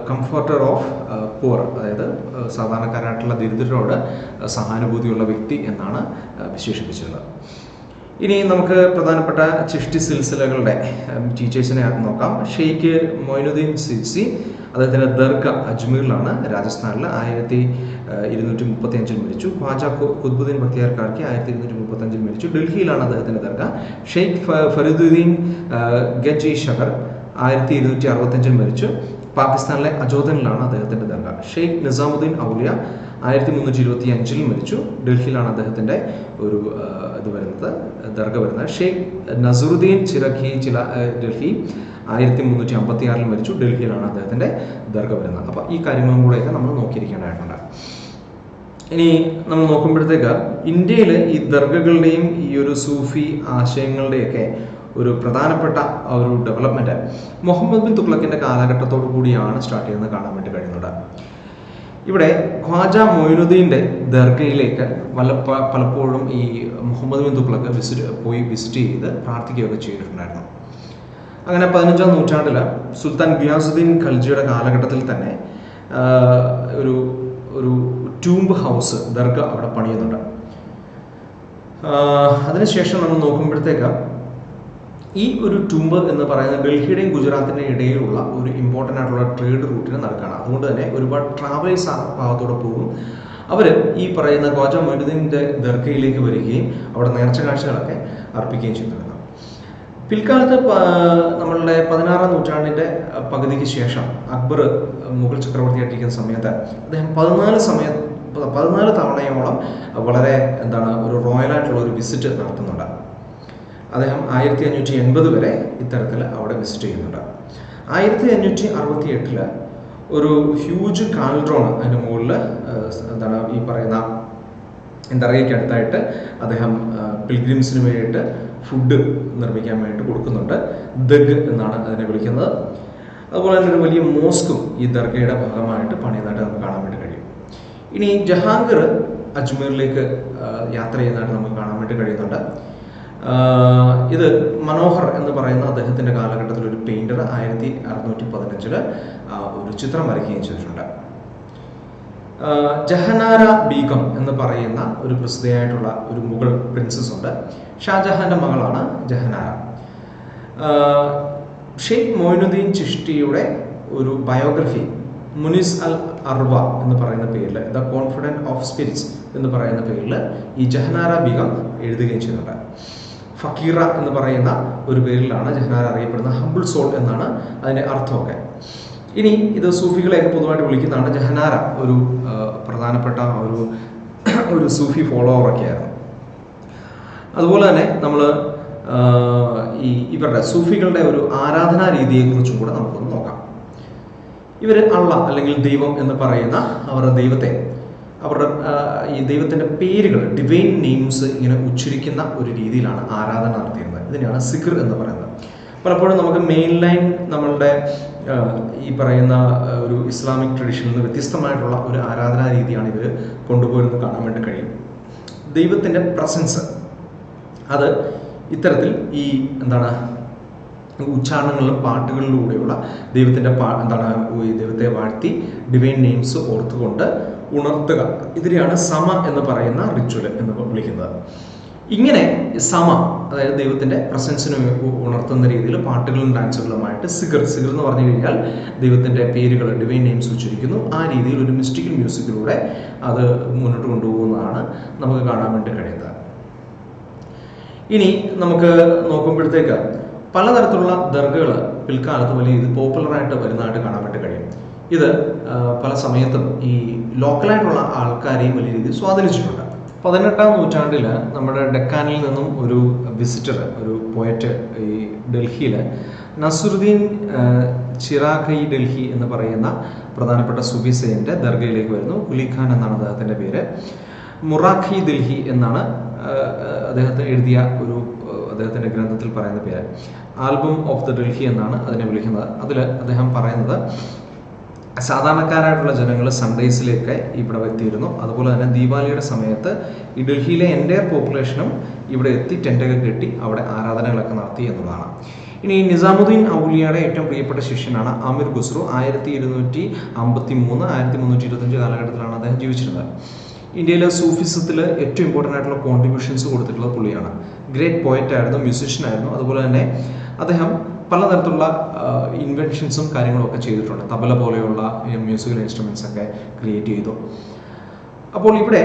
comforter of poor, അതായത് സാധാരണക്കാരായിട്ടുള്ള ദരിദ്രരോട് സഹാനുഭൂതിയുള്ള വ്യക്തി എന്നാണ് വിശേഷിപ്പിച്ചിരുന്നത്. ഇനി നമുക്ക് പ്രധാനപ്പെട്ട ചിഷ്ടി സിൽസിലകളുടെ ടീച്ചേഴ്സിനെ നോക്കാം. ഷെയ്ഖ് മൊയിനുദ്ദീൻ സിൽസി, അദ്ദേഹത്തിൻ്റെ ദർഗ അജ്മീറിലാണ്, രാജസ്ഥാനിൽ 1235 മരിച്ചു. ഖ്വാജ ഖുത്ബുദ്ദീൻ ബഖ്തിയാർ കാക്കി 1235 മരിച്ചു. ഡൽഹിയിലാണ് അദ്ദേഹത്തിൻ്റെ ദർഗ. ഷെയ്ഖ് ഫരീദുദ്ദീൻ ഗഞ്ച് ഷഹർ 1265 മരിച്ചു. പാകിസ്ഥാനിലെ അജോധനിലാണ് അദ്ദേഹത്തിൻ്റെ ദർഗ. ഷെയ്ഖ് നിസാമുദ്ദീൻ ഔലിയ 1325 മരിച്ചു. ഡൽഹിയിലാണ് അദ്ദേഹത്തിൻ്റെ ഒരു ദർഗ വരുന്നത്. ഷെയ്ഖ് നസറുദ്ദീൻ ചിറഖി ഡൽഹി 1356 മരിച്ചു. ഡൽഹിയിലാണ് അദ്ദേഹത്തിൻ്റെ ദർഗ വരുന്നത്. അപ്പോൾ ഈ കാര്യങ്ങളും കൂടെയൊക്കെ നമ്മൾ നോക്കിയിരിക്കേണ്ടതായിട്ടുണ്ട്. ഇനി നമ്മൾ നോക്കുമ്പോഴത്തേക്ക് ഇന്ത്യയിൽ ഈ ദർഗകളുടെയും ഈ ഒരു സൂഫി ആശയങ്ങളുടെയൊക്കെ ഒരു പ്രധാനപ്പെട്ട ഒരു ഡെവലപ്മെൻറ്റ് മുഹമ്മദ് ബിൻ തുഗ്ലക്കിൻ്റെ കാലഘട്ടത്തോടു കൂടിയാണ് സ്റ്റാർട്ട് ചെയ്യുന്നത് കാണാൻ വേണ്ടി കഴിയുന്നത്. ഇവിടെ ഖ്വാജ മൊയിനുദ്ദീൻ്റെ ദർഗയിലേക്ക് പലപ്പോഴും ഈ മുഹമ്മദ് ബിൻ തുഗ്ലക്ക് വിസിറ്റ് ചെയ്ത് പ്രാർത്ഥിക്കുകയൊക്കെ ചെയ്തിട്ടുണ്ടായിരുന്നു. അങ്ങനെ 15ാം നൂറ്റാണ്ടിൽ സുൽത്താൻ ഗിയാസുദ്ദീൻ ഖൽജിയുടെ കാലഘട്ടത്തിൽ തന്നെ ഒരു ടൂംബ് ഹൗസ് ദർഗ അവിടെ പണിയുന്നുണ്ട്. അതിനുശേഷം നമ്മൾ നോക്കുമ്പോഴത്തേക്ക് ഈ ഒരു ടൂംബ് എന്ന് പറയുന്നത് ഡൽഹിയുടെയും ഗുജറാത്തിൻ്റെയും ഇടയിലുള്ള ഒരു ഇമ്പോർട്ടൻ്റ് ആയിട്ടുള്ള ട്രേഡ് റൂട്ടിന് നടക്കുകയാണ്. അതുകൊണ്ട് തന്നെ ഒരുപാട് ട്രാവലേഴ്സ് ആ ഭാഗത്തോടെ പോകും. അവർ ഈ പറയുന്ന ഖ്വാജ മൊയിനുദ്ദീൻ്റെ ദർഗയിലേക്ക് വരികയും അവിടെ നേർച്ച കാഴ്ചകളൊക്കെ അർപ്പിക്കുകയും ചെയ്തിരുന്നു. പിൽക്കാലത്ത് നമ്മളുടെ 16ാം നൂറ്റാണ്ടിൻ്റെ പകുതിക്ക് ശേഷം അക്ബർ മുഗൾ ചക്രവർത്തിയായിട്ടിരിക്കുന്ന സമയത്ത് അദ്ദേഹം 14 തവണയോളം വളരെ ഒരു റോയലായിട്ടുള്ള ഒരു വിസിറ്റ് നടത്തുന്നുണ്ട്. അദ്ദേഹം 1580 വരെ ഇത്തരത്തിൽ അവിടെ വിസിറ്റ് ചെയ്യുന്നുണ്ട്. 1568 ഒരു ഹ്യൂജ് കാൽഡ്രോൺ അതിൻ്റെ മുകളിൽ ഈ പറയുന്ന ദർഗയ്ക്ക് അടുത്തായിട്ട് അദ്ദേഹം പിൽഗ്രിംസിന് വേണ്ടിയിട്ട് ഫുഡ് നിർമ്മിക്കാൻ വേണ്ടി കൊടുക്കുന്നുണ്ട്. ദഗ് എന്നാണ് അതിനെ വിളിക്കുന്നത്. അതുപോലെ തന്നെ ഒരു വലിയ മോസ്കും ഈ ദർഗയുടെ ഭാഗമായിട്ട് പണിയുന്നതായിട്ട് നമുക്ക് കാണാൻ വേണ്ടി കഴിയും. ഇനി ജഹാംഗീർ അജ്മീറിലേക്ക് യാത്ര ചെയ്യുന്നതായിട്ട് നമുക്ക് കാണാൻ വേണ്ടി കഴിയുന്നുണ്ട്. ഇത് മനോഹർ എന്ന് പറയുന്ന അദ്ദേഹത്തിൻ്റെ കാലഘട്ടത്തിൽ ഒരു പെയിൻറ്റർ 1615 ഒരു ചിത്രം വരയ്ക്കുകയും ചെയ്തിട്ടുണ്ട്. ജഹനാര ബീഗം എന്ന് പറയുന്ന ഒരു പ്രസിദ്ധയായിട്ടുള്ള ഒരു മുഗൾ പ്രിൻസസ് ഉണ്ട്. ഷാജഹാന്റെ മകളാണ് ജഹനാര. ഷെയ്ഖ് മൊയിനുദ്ദീൻ ചിഷ്ടിയുടെ ഒരു ബയോഗ്രഫി മുനിസ് അൽ അർവ എന്ന് പറയുന്ന പേരിൽ, ദ കോൺഫിഡൻറ്റ് ഓഫ് സ്പിരിറ്റ്സ് എന്ന് പറയുന്ന പേരിൽ ഈ ജഹനാര ബീഗം എഴുതുകയും ചെയ്യുന്നുണ്ട്. ഫക്കീറ എന്ന് പറയുന്ന ഒരു പേരിലാണ് ജഹനാര അറിയപ്പെടുന്നത്. ഹംബിൾ സോൾ എന്നാണ് അതിൻ്റെ അർത്ഥമൊക്കെ. ഇനി ഇത് സൂഫികളെയൊക്കെ പൊതുവായിട്ട് വിളിക്കുന്നതാണ്. ജഹനാര ഒരു പ്രധാനപ്പെട്ട ഒരു സൂഫി ഫോളോവറൊക്കെ ആയിരുന്നു. അതുപോലെ തന്നെ നമ്മൾ ഇവരുടെ സൂഫികളുടെ ഒരു ആരാധനാ രീതിയെക്കുറിച്ചും കൂടെ നമുക്കൊന്ന് നോക്കാം. ഇവർ അള്ള അല്ലെങ്കിൽ ദൈവം എന്ന് പറയുന്ന അവരുടെ ദൈവത്തെ, അവരുടെ ഈ ദൈവത്തിൻ്റെ പേരുകൾ, ഡിവൈൻ നെയിംസ് ഇങ്ങനെ ഉച്ചരിക്കുന്ന ഒരു രീതിയിലാണ് ആരാധന നടത്തിയിരുന്നത്. ഇതിനെയാണ് സിഖർ എന്ന് പറയുന്നത്. പലപ്പോഴും നമുക്ക് മെയിൻ ലൈൻ നമ്മളുടെ ഈ പറയുന്ന ഒരു ഇസ്ലാമിക് ട്രഡീഷനിൽ നിന്ന് വ്യത്യസ്തമായിട്ടുള്ള ഒരു ആരാധനാ രീതിയാണ് ഇവർ കൊണ്ടുപോയിരുന്നത് കാണാൻ വേണ്ടി കഴിയും. ദൈവത്തിൻ്റെ പ്രസൻസ് അത് ഇത്തരത്തിൽ ഈ ഉച്ചാരണങ്ങളിലും പാട്ടുകളിലൂടെയുള്ള ദൈവത്തിൻ്റെ ദൈവത്തെ വാഴ്ത്തി ഡിവൈൻ നെയിംസ് ഓർത്തുകൊണ്ട് ഉണർത്തുക, ഇതിനെയാണ് സമ എന്ന് പറയുന്ന റിച്വൽ എന്ന് വിളിക്കുന്നത്. ഇങ്ങനെ സമ, അതായത് ദൈവത്തിൻ്റെ പ്രസൻസിനെ ഉണർത്തുന്ന രീതിയിൽ പാട്ടുകളും ഡാൻസുകളുമായിട്ട് സിഗർ എന്ന് പറഞ്ഞു കഴിഞ്ഞാൽ ദൈവത്തിൻ്റെ പേരുകൾ, ഡിവൈൻ നെയിംസ് ഉച്ചരിക്കുന്നു. ആ രീതിയിൽ ഒരു മിസ്റ്റിക്കൽ മ്യൂസിക്കിലൂടെ അത് മുന്നോട്ട് കൊണ്ടുപോകുന്നതാണ് നമുക്ക് കാണാൻ വേണ്ടി കഴിയുന്നത്. ഇനി നമുക്ക് നോക്കുമ്പോഴത്തേക്ക് പലതരത്തിലുള്ള ദർഗകൾ പിൽക്കാലത്ത് വലിയ പോപ്പുലറായിട്ട് വരുന്നതായിട്ട് കാണാൻ വേണ്ടി കഴിയും. ഇത് പല സമയത്തും ഈ ലോക്കലായിട്ടുള്ള ആൾക്കാരെയും വലിയ രീതിയിൽ സ്വാധീനിച്ചിട്ടുണ്ട്. 18-ാം നൂറ്റാണ്ടിൽ നമ്മുടെ ഡെക്കാനിൽ നിന്നും ഒരു വിസിറ്റർ, ഒരു പോയറ്റ് ഈ ഡൽഹിയിൽ നസുറുദ്ദീൻ ചിറാഖി ഡൽഹി എന്ന് പറയുന്ന പ്രധാനപ്പെട്ട സൂഫി സെയിൻ്റെ ദർഗയിലേക്ക് വരുന്നു. കുലി ഖാൻ എന്നാണ് അദ്ദേഹത്തിൻ്റെ പേര്. മുറാഖി ഡൽഹി എന്നാണ് അദ്ദേഹത്തിന് എഴുതിയ അദ്ദേഹത്തിൻ്റെ ഗ്രന്ഥത്തിൽ പറയുന്ന പേര്. ആൽബം ഓഫ് ദ ഡൽഹി എന്നാണ് അതിനെ വിളിക്കുന്നത്. അതിൽ അദ്ദേഹം പറയുന്നത് സാധാരണക്കാരായിട്ടുള്ള ജനങ്ങൾ സൺഡേസിലേക്ക് ഇവിടെ എത്തിയിരുന്നു. അതുപോലെ തന്നെ ദീപാവലിയുടെ സമയത്ത് ഈ ഡൽഹിയിലെ എൻ്റയർ പോപ്പുലേഷനും ഇവിടെ എത്തി ടെൻ്റൊക്കെ കെട്ടി അവിടെ ആരാധനകളൊക്കെ നടത്തി എന്നുള്ളതാണ്. ഇനി നിസാമുദ്ദീൻ ഔലിയയുടെ ഏറ്റവും പ്രിയപ്പെട്ട ശിഷ്യനാണ് അമീർ ഖുസ്രു. 1253 1325 കാലഘട്ടത്തിലാണ് അദ്ദേഹം ജീവിച്ചിരുന്നത്. ഇന്ത്യയിലെ സൂഫിസത്തിൽ ഏറ്റവും ഇമ്പോർട്ടൻ്റ് ആയിട്ടുള്ള കോൺട്രിബ്യൂഷൻസ് കൊടുത്തിട്ടുള്ളത് പുള്ളിയാണ്. ഗ്രേറ്റ് പോയറ്റ് ആയിരുന്നു, മ്യൂസിഷ്യൻ ആയിരുന്നു. അതുപോലെ തന്നെ അദ്ദേഹം പലതരത്തിലുള്ള ഇൻവെൻഷൻസും കാര്യങ്ങളും ഒക്കെ ചെയ്തിട്ടുണ്ട്. തബല പോലെയുള്ള മ്യൂസിക്കൽ ഇൻസ്ട്രുമെൻറ്റ്സ് ഒക്കെ ക്രിയേറ്റ് ചെയ്തു. അപ്പോൾ ഇവിടെ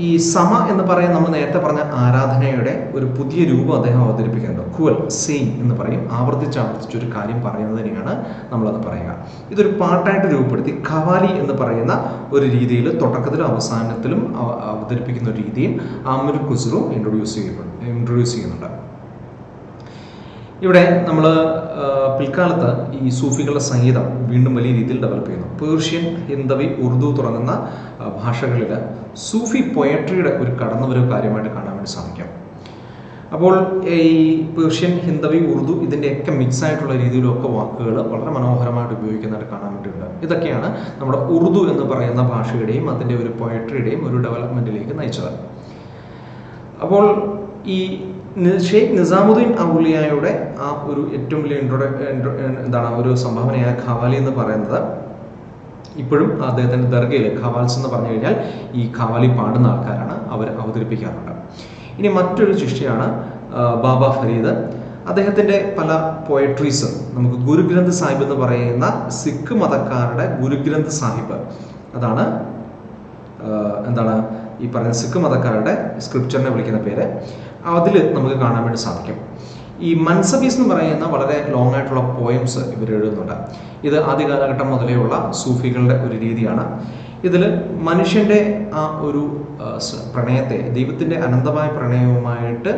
ഈ സമ എന്ന് പറയുന്ന നമ്മൾ നേരത്തെ പറഞ്ഞ ആരാധനയുടെ ഒരു പുതിയ രൂപം അദ്ദേഹം അവതരിപ്പിക്കുന്നുണ്ട്. ഖുവൽ സെയിം എന്ന് പറയും. ആവർത്തിച്ചൊരു കാര്യം പറയുന്നതിനെയാണ് നമ്മളത് പറയുക. ഇതൊരു പാട്ടായിട്ട് രൂപപ്പെടുത്തി ഖവാലി എന്ന് പറയുന്ന ഒരു രീതിയിൽ തുടക്കത്തിലും അവസാനത്തിലും അവതരിപ്പിക്കുന്ന ഒരു രീതിയും അമീർ ഖുസ്രു ഇൻട്രൊഡ്യൂസ് ചെയ്യുന്നുണ്ട്. ഇവിടെ നമ്മൾ പിൽക്കാലത്ത് ഈ സൂഫികളുടെ സംഗീതം വീണ്ടും വലിയ രീതിയിൽ ഡെവലപ്പ് ചെയ്യുന്നു. പേർഷ്യൻ, ഹിന്ദവി, ഉറുദു തുടങ്ങുന്ന ഭാഷകളിൽ സൂഫി പൊയട്രിയുടെ ഒരു കടന്നുവരവ് കാര്യമായിട്ട് കാണാൻ വേണ്ടി സാധിക്കും. അപ്പോൾ ഈ പേർഷ്യൻ, ഹിന്ദവി, ഉറുദു ഇതിൻ്റെയൊക്കെ മിക്സ് ആയിട്ടുള്ള രീതിയിലൊക്കെ വാക്കുകൾ വളരെ മനോഹരമായിട്ട് ഉപയോഗിക്കുന്നതായിട്ട് കാണാൻ വേണ്ടിയിട്ടുണ്ട്. ഇതൊക്കെയാണ് നമ്മുടെ ഉറുദു എന്ന് പറയുന്ന ഭാഷയുടെയും അതിൻ്റെ ഒരു പൊയട്രിയുടെയും ഒരു ഡെവലപ്മെൻറ്റിലേക്ക് നയിച്ചത്. അപ്പോൾ ഈ ഷെയ്ഖ് നിസാമുദ്ദീൻ ഔലിയയുടെ ആ ഒരു ഏറ്റവും വലിയ ഒരു സംഭാവനയായ ഖവാലി എന്ന് പറയുന്നത് ഇപ്പോഴും അദ്ദേഹത്തിൻ്റെ ദർഗയിൽ ഖവാൽസ് എന്ന് പറഞ്ഞു കഴിഞ്ഞാൽ ഈ ഖവാലി പാടുന്ന ആൾക്കാരാണ്, അവർ അവതരിപ്പിക്കാറുണ്ട്. ഇനി മറ്റൊരു ശിഷ്യയാണ് ബാബ ഫരീദ്. അദ്ദേഹത്തിൻ്റെ പല പോയട്രീസും നമുക്ക് ഗുരുഗ്രന്ഥ് സാഹിബ് എന്ന് പറയുന്ന സിഖ് മതക്കാരുടെ ഗുരുഗ്രന്ഥ് സാഹിബ്, അതാണ് ഈ പറയുന്ന സിഖ് മതക്കാരുടെ സ്ക്രിപ്ചറിനെ വിളിക്കുന്ന പേര്, അതിൽ നമുക്ക് കാണാൻ വേണ്ടി സാധിക്കും. ഈ മൻസബീസ് എന്ന് പറയുന്ന വളരെ ലോങ് ആയിട്ടുള്ള പോയംസ് ഇവർ എഴുതുന്നുണ്ട്. ഇത് ആദ്യ കാലഘട്ടം മുതലേയുള്ള സൂഫികളുടെ ഒരു രീതിയാണ്. ഇതിൽ മനുഷ്യൻ്റെ ആ ഒരു പ്രണയത്തെ ദൈവത്തിൻ്റെ അനന്തമായ പ്രണയവുമായിട്ട്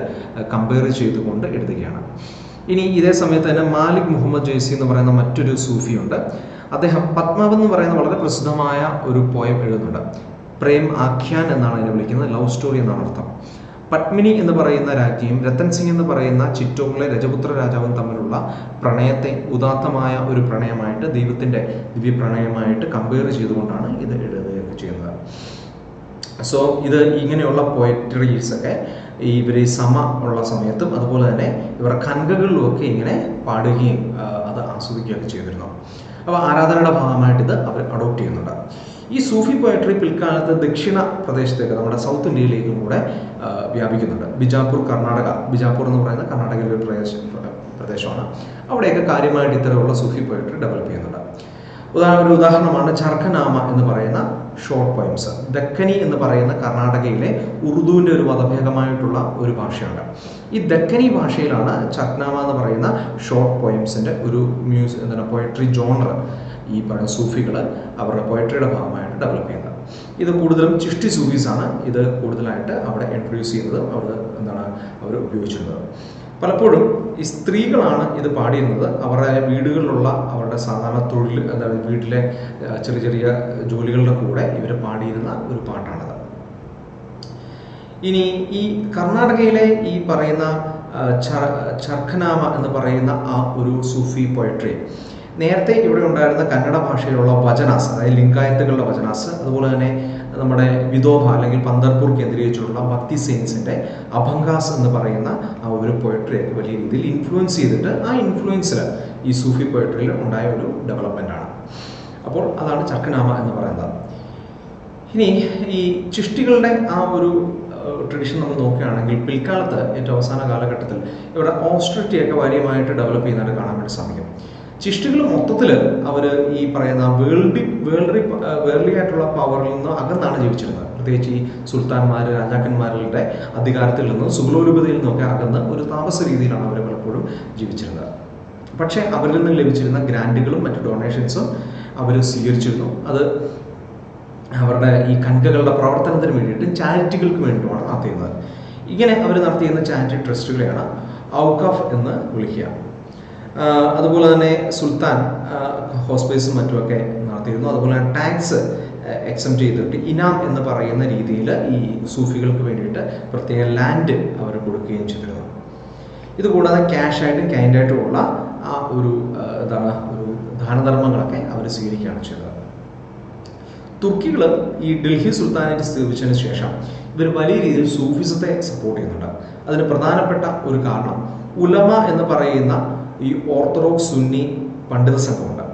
കമ്പയർ ചെയ്തുകൊണ്ട് എഴുതുകയാണ്. ഇനി ഇതേ സമയത്ത് തന്നെ മാലിക് മുഹമ്മദ് ജയ്സി എന്ന് പറയുന്ന മറ്റൊരു സൂഫിയുണ്ട്. അദ്ദേഹം പത്മാവ് എന്ന് പറയുന്ന വളരെ പ്രസിദ്ധമായ ഒരു പോയം എഴുതുന്നുണ്ട്. പ്രേം ആഖ്യാൻ എന്നാണ് അതിനെ വിളിക്കുന്നത്. ലവ് സ്റ്റോറി എന്നാണ് അർത്ഥം. പത്മിനി എന്ന് പറയുന്ന രാജ്ഞിയും രത്തൻ സിംഗ് എന്ന് പറയുന്ന ചിറ്റോങ്ങിലെ രജപുത്ര രാജാവും തമ്മിലുള്ള പ്രണയത്തെ ഉദാത്തമായ ഒരു പ്രണയമായിട്ട്, ദൈവത്തിൻ്റെ ദിവ്യ പ്രണയമായിട്ട് കമ്പയർ ചെയ്തുകൊണ്ടാണ് ഇത് എഴുതുകയൊക്കെ ചെയ്യുന്നത്. സോ ഇത് ഇങ്ങനെയുള്ള പോയട്രീസൊക്കെ ഇവർ ഈ സമ ഉള്ള സമയത്തും അതുപോലെ തന്നെ ഇവർ ഖൻഗകളിലുമൊക്കെ ഇങ്ങനെ പാടുകയും അത് ആസ്വദിക്കുകയൊക്കെ ചെയ്തിരുന്നു. അപ്പോൾ ആരാധനയുടെ ഭാഗമായിട്ട് ഇത് അവർ അഡോപ്റ്റ് ചെയ്യുന്നുണ്ട്. ഈ സൂഫി പോയട്രി പിൽക്കാലത്ത് ദക്ഷിണ പ്രദേശത്തേക്ക്, നമ്മുടെ സൗത്ത് ഇന്ത്യയിലേക്കും കൂടെ വ്യാപിക്കുന്നുണ്ട്. ബിജാപൂർ എന്ന് പറയുന്ന കർണാടകയിലെ ഒരു പ്രദേശമാണ്. അവിടെയൊക്കെ കാര്യമായിട്ട് ഇത്തരമുള്ള സൂഫി പോയട്രി ഡെവലപ്പ് ചെയ്യുന്നുണ്ട്. ഒരു ഉദാഹരണമാണ് ചർഖനാമ എന്ന് പറയുന്ന ഷോർട്ട് പോയിംസ്. ദക്കനി എന്ന് പറയുന്ന കർണാടകയിലെ ഉറുദുവിൻ്റെ ഒരു വധഭേദമായിട്ടുള്ള ഒരു ഭാഷയുണ്ട്. ഈ ദക്കനി ഭാഷയിലാണ് ചർഖനാമ എന്ന് പറയുന്ന ഷോർട്ട് പോയിംസിൻ്റെ ഒരു പോയട്രി ജോണർ ഈ പറയുന്ന സൂഫികൾ അവരുടെ പോയട്രിയുടെ ഭാഗമായിട്ട് ഡെവലപ്പ് ചെയ്യുന്നത്. ഇത് കൂടുതലും ചിഷ്ടി സൂഫീസാണ് ഇത് കൂടുതലായിട്ട് അവിടെ ഇൻട്രൊഡ്യൂസ് ചെയ്യുന്നത്, അവർ ഉപയോഗിച്ചിരുന്നത്. പലപ്പോഴും ഈ സ്ത്രീകളാണ് ഇത് പാടിയിരുന്നത്. അവരുടെ വീടുകളിലുള്ള അവരുടെ സാധാരണ തൊഴിൽ, വീട്ടിലെ ചെറിയ ചെറിയ ജോലികളുടെ കൂടെ ഇവർ പാടിയിരുന്ന ഒരു പാട്ടാണത്. ഇനി ഈ കർണാടകയിലെ ഈ പറയുന്ന ചർഖനാമ എന്ന് പറയുന്ന ആ ഒരു സൂഫി പോയട്രി നേരത്തെ ഇവിടെ ഉണ്ടായിരുന്ന കന്നഡ ഭാഷയിലുള്ള വചനാസ്, അതായത് ലിംഗായത്തുകളുടെ വചനാസ്, അതുപോലെ തന്നെ നമ്മുടെ വിദോബ അല്ലെങ്കിൽ പന്തർപൂർ കേന്ദ്രീകരിച്ചിട്ടുള്ള ഭക്തി സെയിൻസിൻ്റെ അഭംഗാസ് എന്ന് പറയുന്ന ആ ഒരു പോയട്രി വലിയ രീതിയിൽ ഇൻഫ്ലുവൻസ് ചെയ്തിട്ട് ആ ഇൻഫ്ലുവൻസിൽ ഈ സൂഫി പോയട്രിയിൽ ഉണ്ടായ ഒരു ഡെവലപ്മെൻ്റ് ആണ്. അപ്പോൾ അതാണ് ചർഖനാമ എന്ന് പറയുന്നത്. ഇനി ഈ ചിഷ്ടികളുടെ ആ ഒരു ട്രഡീഷൻ നമ്മൾ നോക്കുകയാണെങ്കിൽ പിൽക്കാലത്ത് ഏറ്റവും അവസാന കാലഘട്ടത്തിൽ ഇവിടെ ഓസ്ട്രിറ്റിയൊക്കെ കാര്യമായിട്ട് ഡെവലപ്പ് ചെയ്യുന്നതായിട്ട് കാണാൻ വേണ്ടി സാധിക്കും. ചിഷ്ടികൾ മൊത്തത്തിൽ അവർ ഈ പറയുന്ന വേൾഡി ആയിട്ടുള്ള പവറിൽ നിന്ന് അകന്നാണ് ജീവിച്ചിരുന്നത്. പ്രത്യേകിച്ച് ഈ സുൽത്താൻമാർ, രാജാക്കന്മാരുടെ അധികാരത്തിൽ നിന്നും സുഗലോലുപതയിൽ നിന്നൊക്കെ അകന്ന് ഒരു താമസ രീതിയിലാണ് അവർ പലപ്പോഴും ജീവിച്ചിരുന്നത്. പക്ഷേ അവരിൽ നിന്ന് ലഭിച്ചിരുന്ന ഗ്രാൻറ്റുകളും മറ്റു ഡൊണേഷൻസും അവർ സ്വീകരിച്ചിരുന്നു. അത് അവരുടെ ഈ കൺകകളുടെ പ്രവർത്തനത്തിന് വേണ്ടിയിട്ട് ചാരിറ്റികൾക്ക് വേണ്ടിയിട്ടുമാണ് നടത്തിയിരുന്നത്. ഇങ്ങനെ അവർ നടത്തിയിരുന്ന ചാരിറ്റി ട്രസ്റ്റുകളെയാണ് ഔഖഫ് എന്ന് വിളിക്കുക. അതുപോലെ തന്നെ സുൽത്താൻ ഹോസ്പേസും മറ്റുമൊക്കെ നടത്തിയിരുന്നു. അതുപോലെ തന്നെ ടാക്സ് എക്സംപ്റ്റ് ചെയ്തിട്ട് ഇനാം എന്ന് പറയുന്ന രീതിയിൽ ഈ സൂഫികൾക്ക് വേണ്ടിയിട്ട് പ്രത്യേക ലാൻഡ് അവർ കൊടുക്കുകയും ചെയ്തിരുന്നു. ഇതുകൂടാതെ ക്യാഷായിട്ടും കൈൻഡായിട്ടുമുള്ള ആ ഒരു ഒരു ദാനധർമ്മങ്ങളൊക്കെ അവർ സ്വീകരിക്കുകയാണ് ചെയ്തത്. തുർക്കികൾ ഈ ഡൽഹി സുൽത്താനായിട്ട് സ്ഥാപിച്ചതിന് ശേഷം ഇവർ വലിയ രീതിയിൽ സൂഫിസത്തെ സപ്പോർട്ട് ചെയ്യുന്നുണ്ട്. അതിന് പ്രധാനപ്പെട്ട ഒരു കാരണം ഉലമ എന്ന് പറയുന്ന ഈ ഓർത്തഡോക്സ് സുന്നി പണ്ഡിത സംഘമുണ്ട്.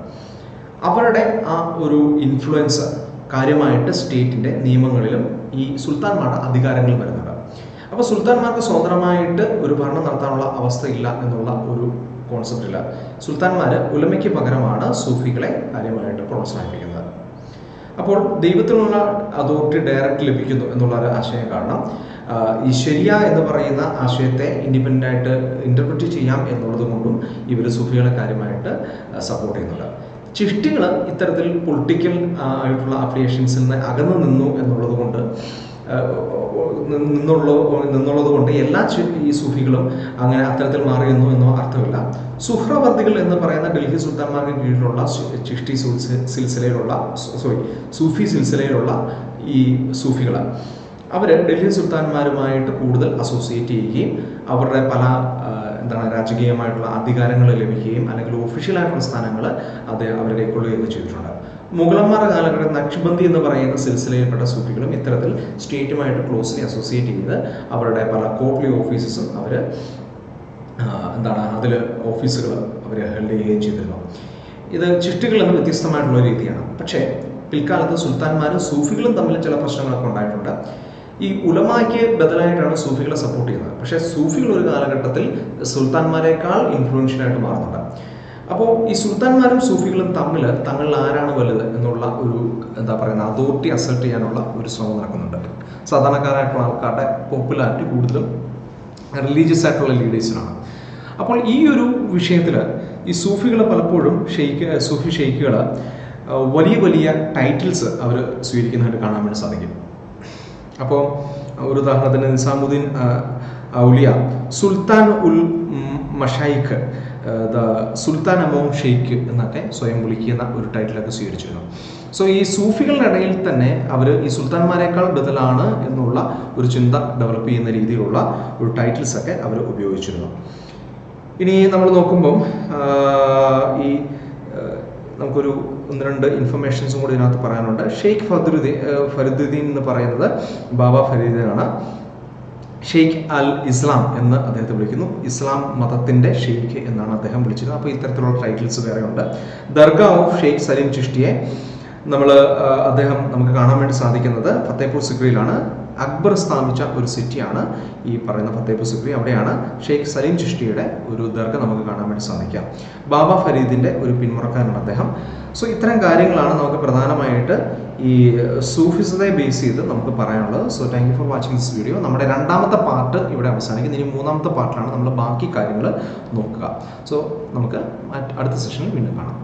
അവരുടെ ആ ഒരു ഇൻഫ്ലുവൻസ് കാര്യമായിട്ട് സ്റ്റേറ്റിൻ്റെ നിയമങ്ങളിലും ഈ സുൽത്താൻമാരുടെ അധികാരങ്ങളിൽ വരുന്നുണ്ട്. അപ്പോൾ സുൽത്താൻമാർക്ക് സ്വതന്ത്രമായിട്ട് ഒരു ഭരണം നടത്താനുള്ള അവസ്ഥയില്ല എന്നുള്ള ഒരു കോൺസെപ്റ്റില്ല. സുൽത്താൻമാർ ഉലമയ്ക്ക് പകരമാണ് സൂഫികളെ കാര്യമായിട്ട് പ്രോത്സാഹിപ്പിക്കുന്നത്. അപ്പോൾ ദൈവത്തിനുള്ള അതോറിറ്റി ഡയറക്റ്റ് ലഭിക്കുന്നു എന്നുള്ള ഒരു ആശയം കാരണം ഈ ശരിയ എന്ന് പറയുന്ന ആശയത്തെ ഇൻഡിപെൻഡൻ്റ് ആയിട്ട് ഇൻ്റർപ്രറ്റ് ചെയ്യാം എന്നുള്ളത് കൊണ്ടും ഇവർ സൂഫികളെ കാര്യമായിട്ട് സപ്പോർട്ട് ചെയ്യുന്നുണ്ട്. ചിഷ്ടികൾ ഇത്തരത്തിൽ പൊളിറ്റിക്കൽ ആയിട്ടുള്ള അഫിലിയേഷൻസിൽ നിന്ന് അകന്നു നിന്നു എന്നുള്ളത് കൊണ്ട് എല്ലാ ഈ സൂഫികളും അങ്ങനെ അത്തരത്തിൽ മാറിയെന്നു എന്നോ അർത്ഥമില്ല. സുഹ്രവർദികൾ എന്ന് പറയുന്ന ഡൽഹി സുൽത്താൻമാർക്ക് കീഴിലുള്ള ചിഷ്ടി സൂഫി സിൽസിലയിലുള്ള ഈ സൂഫികൾ അവർ ഡൽഹി സുൽത്താൻമാരുമായിട്ട് കൂടുതൽ അസോസിയേറ്റ് ചെയ്യുകയും അവരുടെ പല രാജകീയമായിട്ടുള്ള അധികാരങ്ങൾ ലഭിക്കുകയും അല്ലെങ്കിൽ ഒഫീഷ്യലായിട്ടുള്ള സ്ഥാനങ്ങൾ അവർ കൈക്കൊള്ളുകയും ചെയ്തിട്ടുണ്ട്. മുഗളന്മാരുടെ കാലഘട്ടത്തിൽ നക്ഷബന്ദി എന്ന് പറയുന്ന സിൽസിലയിൽപ്പെട്ട സൂഫികളും ഇത്തരത്തിൽ സ്റ്റേറ്റുമായിട്ട് ക്ലോസ്ലി അസോസിയേറ്റ് ചെയ്ത് അവരുടെ പല കോർട്ട്ലി ഓഫീസസും അവർ അതിൽ ഓഫീസുകൾ അവർ ഹെൽഡ് ചെയ്യുകയും ചെയ്തിരുന്നു. ഇത് ചിഷ്ടികളിൽ നിന്ന് വ്യത്യസ്തമായിട്ടുള്ള രീതിയാണ്. പക്ഷേ പിൽക്കാലത്ത് സുൽത്താൻമാരും സൂഫികളും തമ്മിൽ ചില പ്രശ്നങ്ങളൊക്കെ ഉണ്ടായിട്ടുണ്ട്. ഈ ഉലമായ്ക്ക് ബദലായിട്ടാണ് സൂഫികളെ സപ്പോർട്ട് ചെയ്യുന്നത്. പക്ഷേ സൂഫികൾ ഒരു കാലഘട്ടത്തിൽ സുൽത്താൻമാരെക്കാൾ ഇൻഫ്ലുവൻഷ്യലായിട്ട് മാറുന്നുണ്ട്. അപ്പോൾ ഈ സുൽത്താൻമാരും സൂഫികളും തമ്മിൽ തങ്ങളിൽ ആരാണ് വലുത് എന്നുള്ള ഒരു അതോറിറ്റി അസർട്ട് ചെയ്യാനുള്ള ഒരു ശ്രമം നടക്കുന്നുണ്ട്. സാധാരണക്കാരായിട്ടുള്ള ആൾക്കാരുടെ പോപ്പുലാരിറ്റി കൂടുതലും റിലീജിയസ് ആയിട്ടുള്ള ലീഡേഴ്സിനാണ്. അപ്പോൾ ഈ ഒരു വിഷയത്തിൽ ഈ സൂഫികൾ പലപ്പോഴും സൂഫി ഷെയ്ഖുകൾ വലിയ വലിയ ടൈറ്റിൽസ് അവർ സ്വീകരിക്കുന്നതായിട്ട് കാണാൻ വേണ്ടി സാധിക്കും. അപ്പോൾ ഒരു ഉദാഹരണത്തിന് നിസാമുദ്ദീൻ ഔലിയ സുൽത്താൻ ഉൽ മഷായിഖ്, സുൽത്താൻ അമോങ് ഷെയ്ഖ് എന്നൊക്കെ സ്വയം വിളിക്കുന്ന ഒരു ടൈറ്റിലൊക്കെ സ്വീകരിച്ചിരുന്നു. സോ ഈ സൂഫികളുടെ ഇടയിൽ തന്നെ അവർ ഈ സുൽത്താൻമാരെക്കാൾ ബദലാണ് എന്നുള്ള ഒരു ചിന്ത ഡെവലപ്പ് ചെയ്യുന്ന രീതിയിലുള്ള ഒരു ടൈറ്റിൽസൊക്കെ അവർ ഉപയോഗിച്ചിരുന്നു. ഇനി നമ്മൾ നോക്കുമ്പം നമുക്കൊരു 1-2 ഇൻഫർമേഷൻസും കൂടി ഇതിനകത്ത് പറയാനുണ്ട്. ഷെയ്ഖ് ഫരീദുദ്ദീൻ എന്ന് പറയുന്നത് ബാബ ഫരീദാണ്. ഷെയ്ഖ് അൽ ഇസ്ലാം എന്ന് അദ്ദേഹത്തെ വിളിക്കുന്നു. ഇസ്ലാം മതത്തിൻ്റെ ഷെയ്ഖ് എന്നാണ് അദ്ദേഹം വിളിച്ചിരുന്നത്. അപ്പോൾ ഇത്തരത്തിലുള്ള ടൈറ്റിൽസ് വേറെ ഉണ്ട്. ദർഗാ ഓഫ് ഷെയ്ഖ് സലീം ചിഷ്ടിയെ നമുക്ക് കാണാൻ വേണ്ടി സാധിക്കുന്നത് ഫത്തേപൂർ സിക്രിയിലാണ്. അക്ബർ സ്ഥാപിച്ച ഒരു സിറ്റിയാണ് ഈ പറയുന്ന ഫത്തേപൂർ സിക്രി. അവിടെയാണ് ഷെയ്ഖ് സലീം ചിഷ്ടിയുടെ ഒരു ദർഗ നമുക്ക് കാണാൻ വേണ്ടി സാധിക്കാം. ബാബ ഫരീദിൻ്റെ ഒരു പിന്മുറക്കാരനാണ് അദ്ദേഹം. സോ ഇത്തരം കാര്യങ്ങളാണ് നമുക്ക് പ്രധാനമായിട്ട് ഈ സൂഫിസത്തെ ബേസ് ചെയ്ത് നമുക്ക് പറയാനുള്ളത്. So thank you for watching this video. നമ്മുടെ രണ്ടാമത്തെ പാർട്ട് ഇവിടെ അവസാനിക്കുന്നു. ഇനി മൂന്നാമത്തെ പാർട്ടിലാണ് നമ്മൾ ബാക്കി കാര്യങ്ങൾ നോക്കുക. സോ നമുക്ക് അടുത്ത സെഷനിൽ വീണ്ടും കാണാം.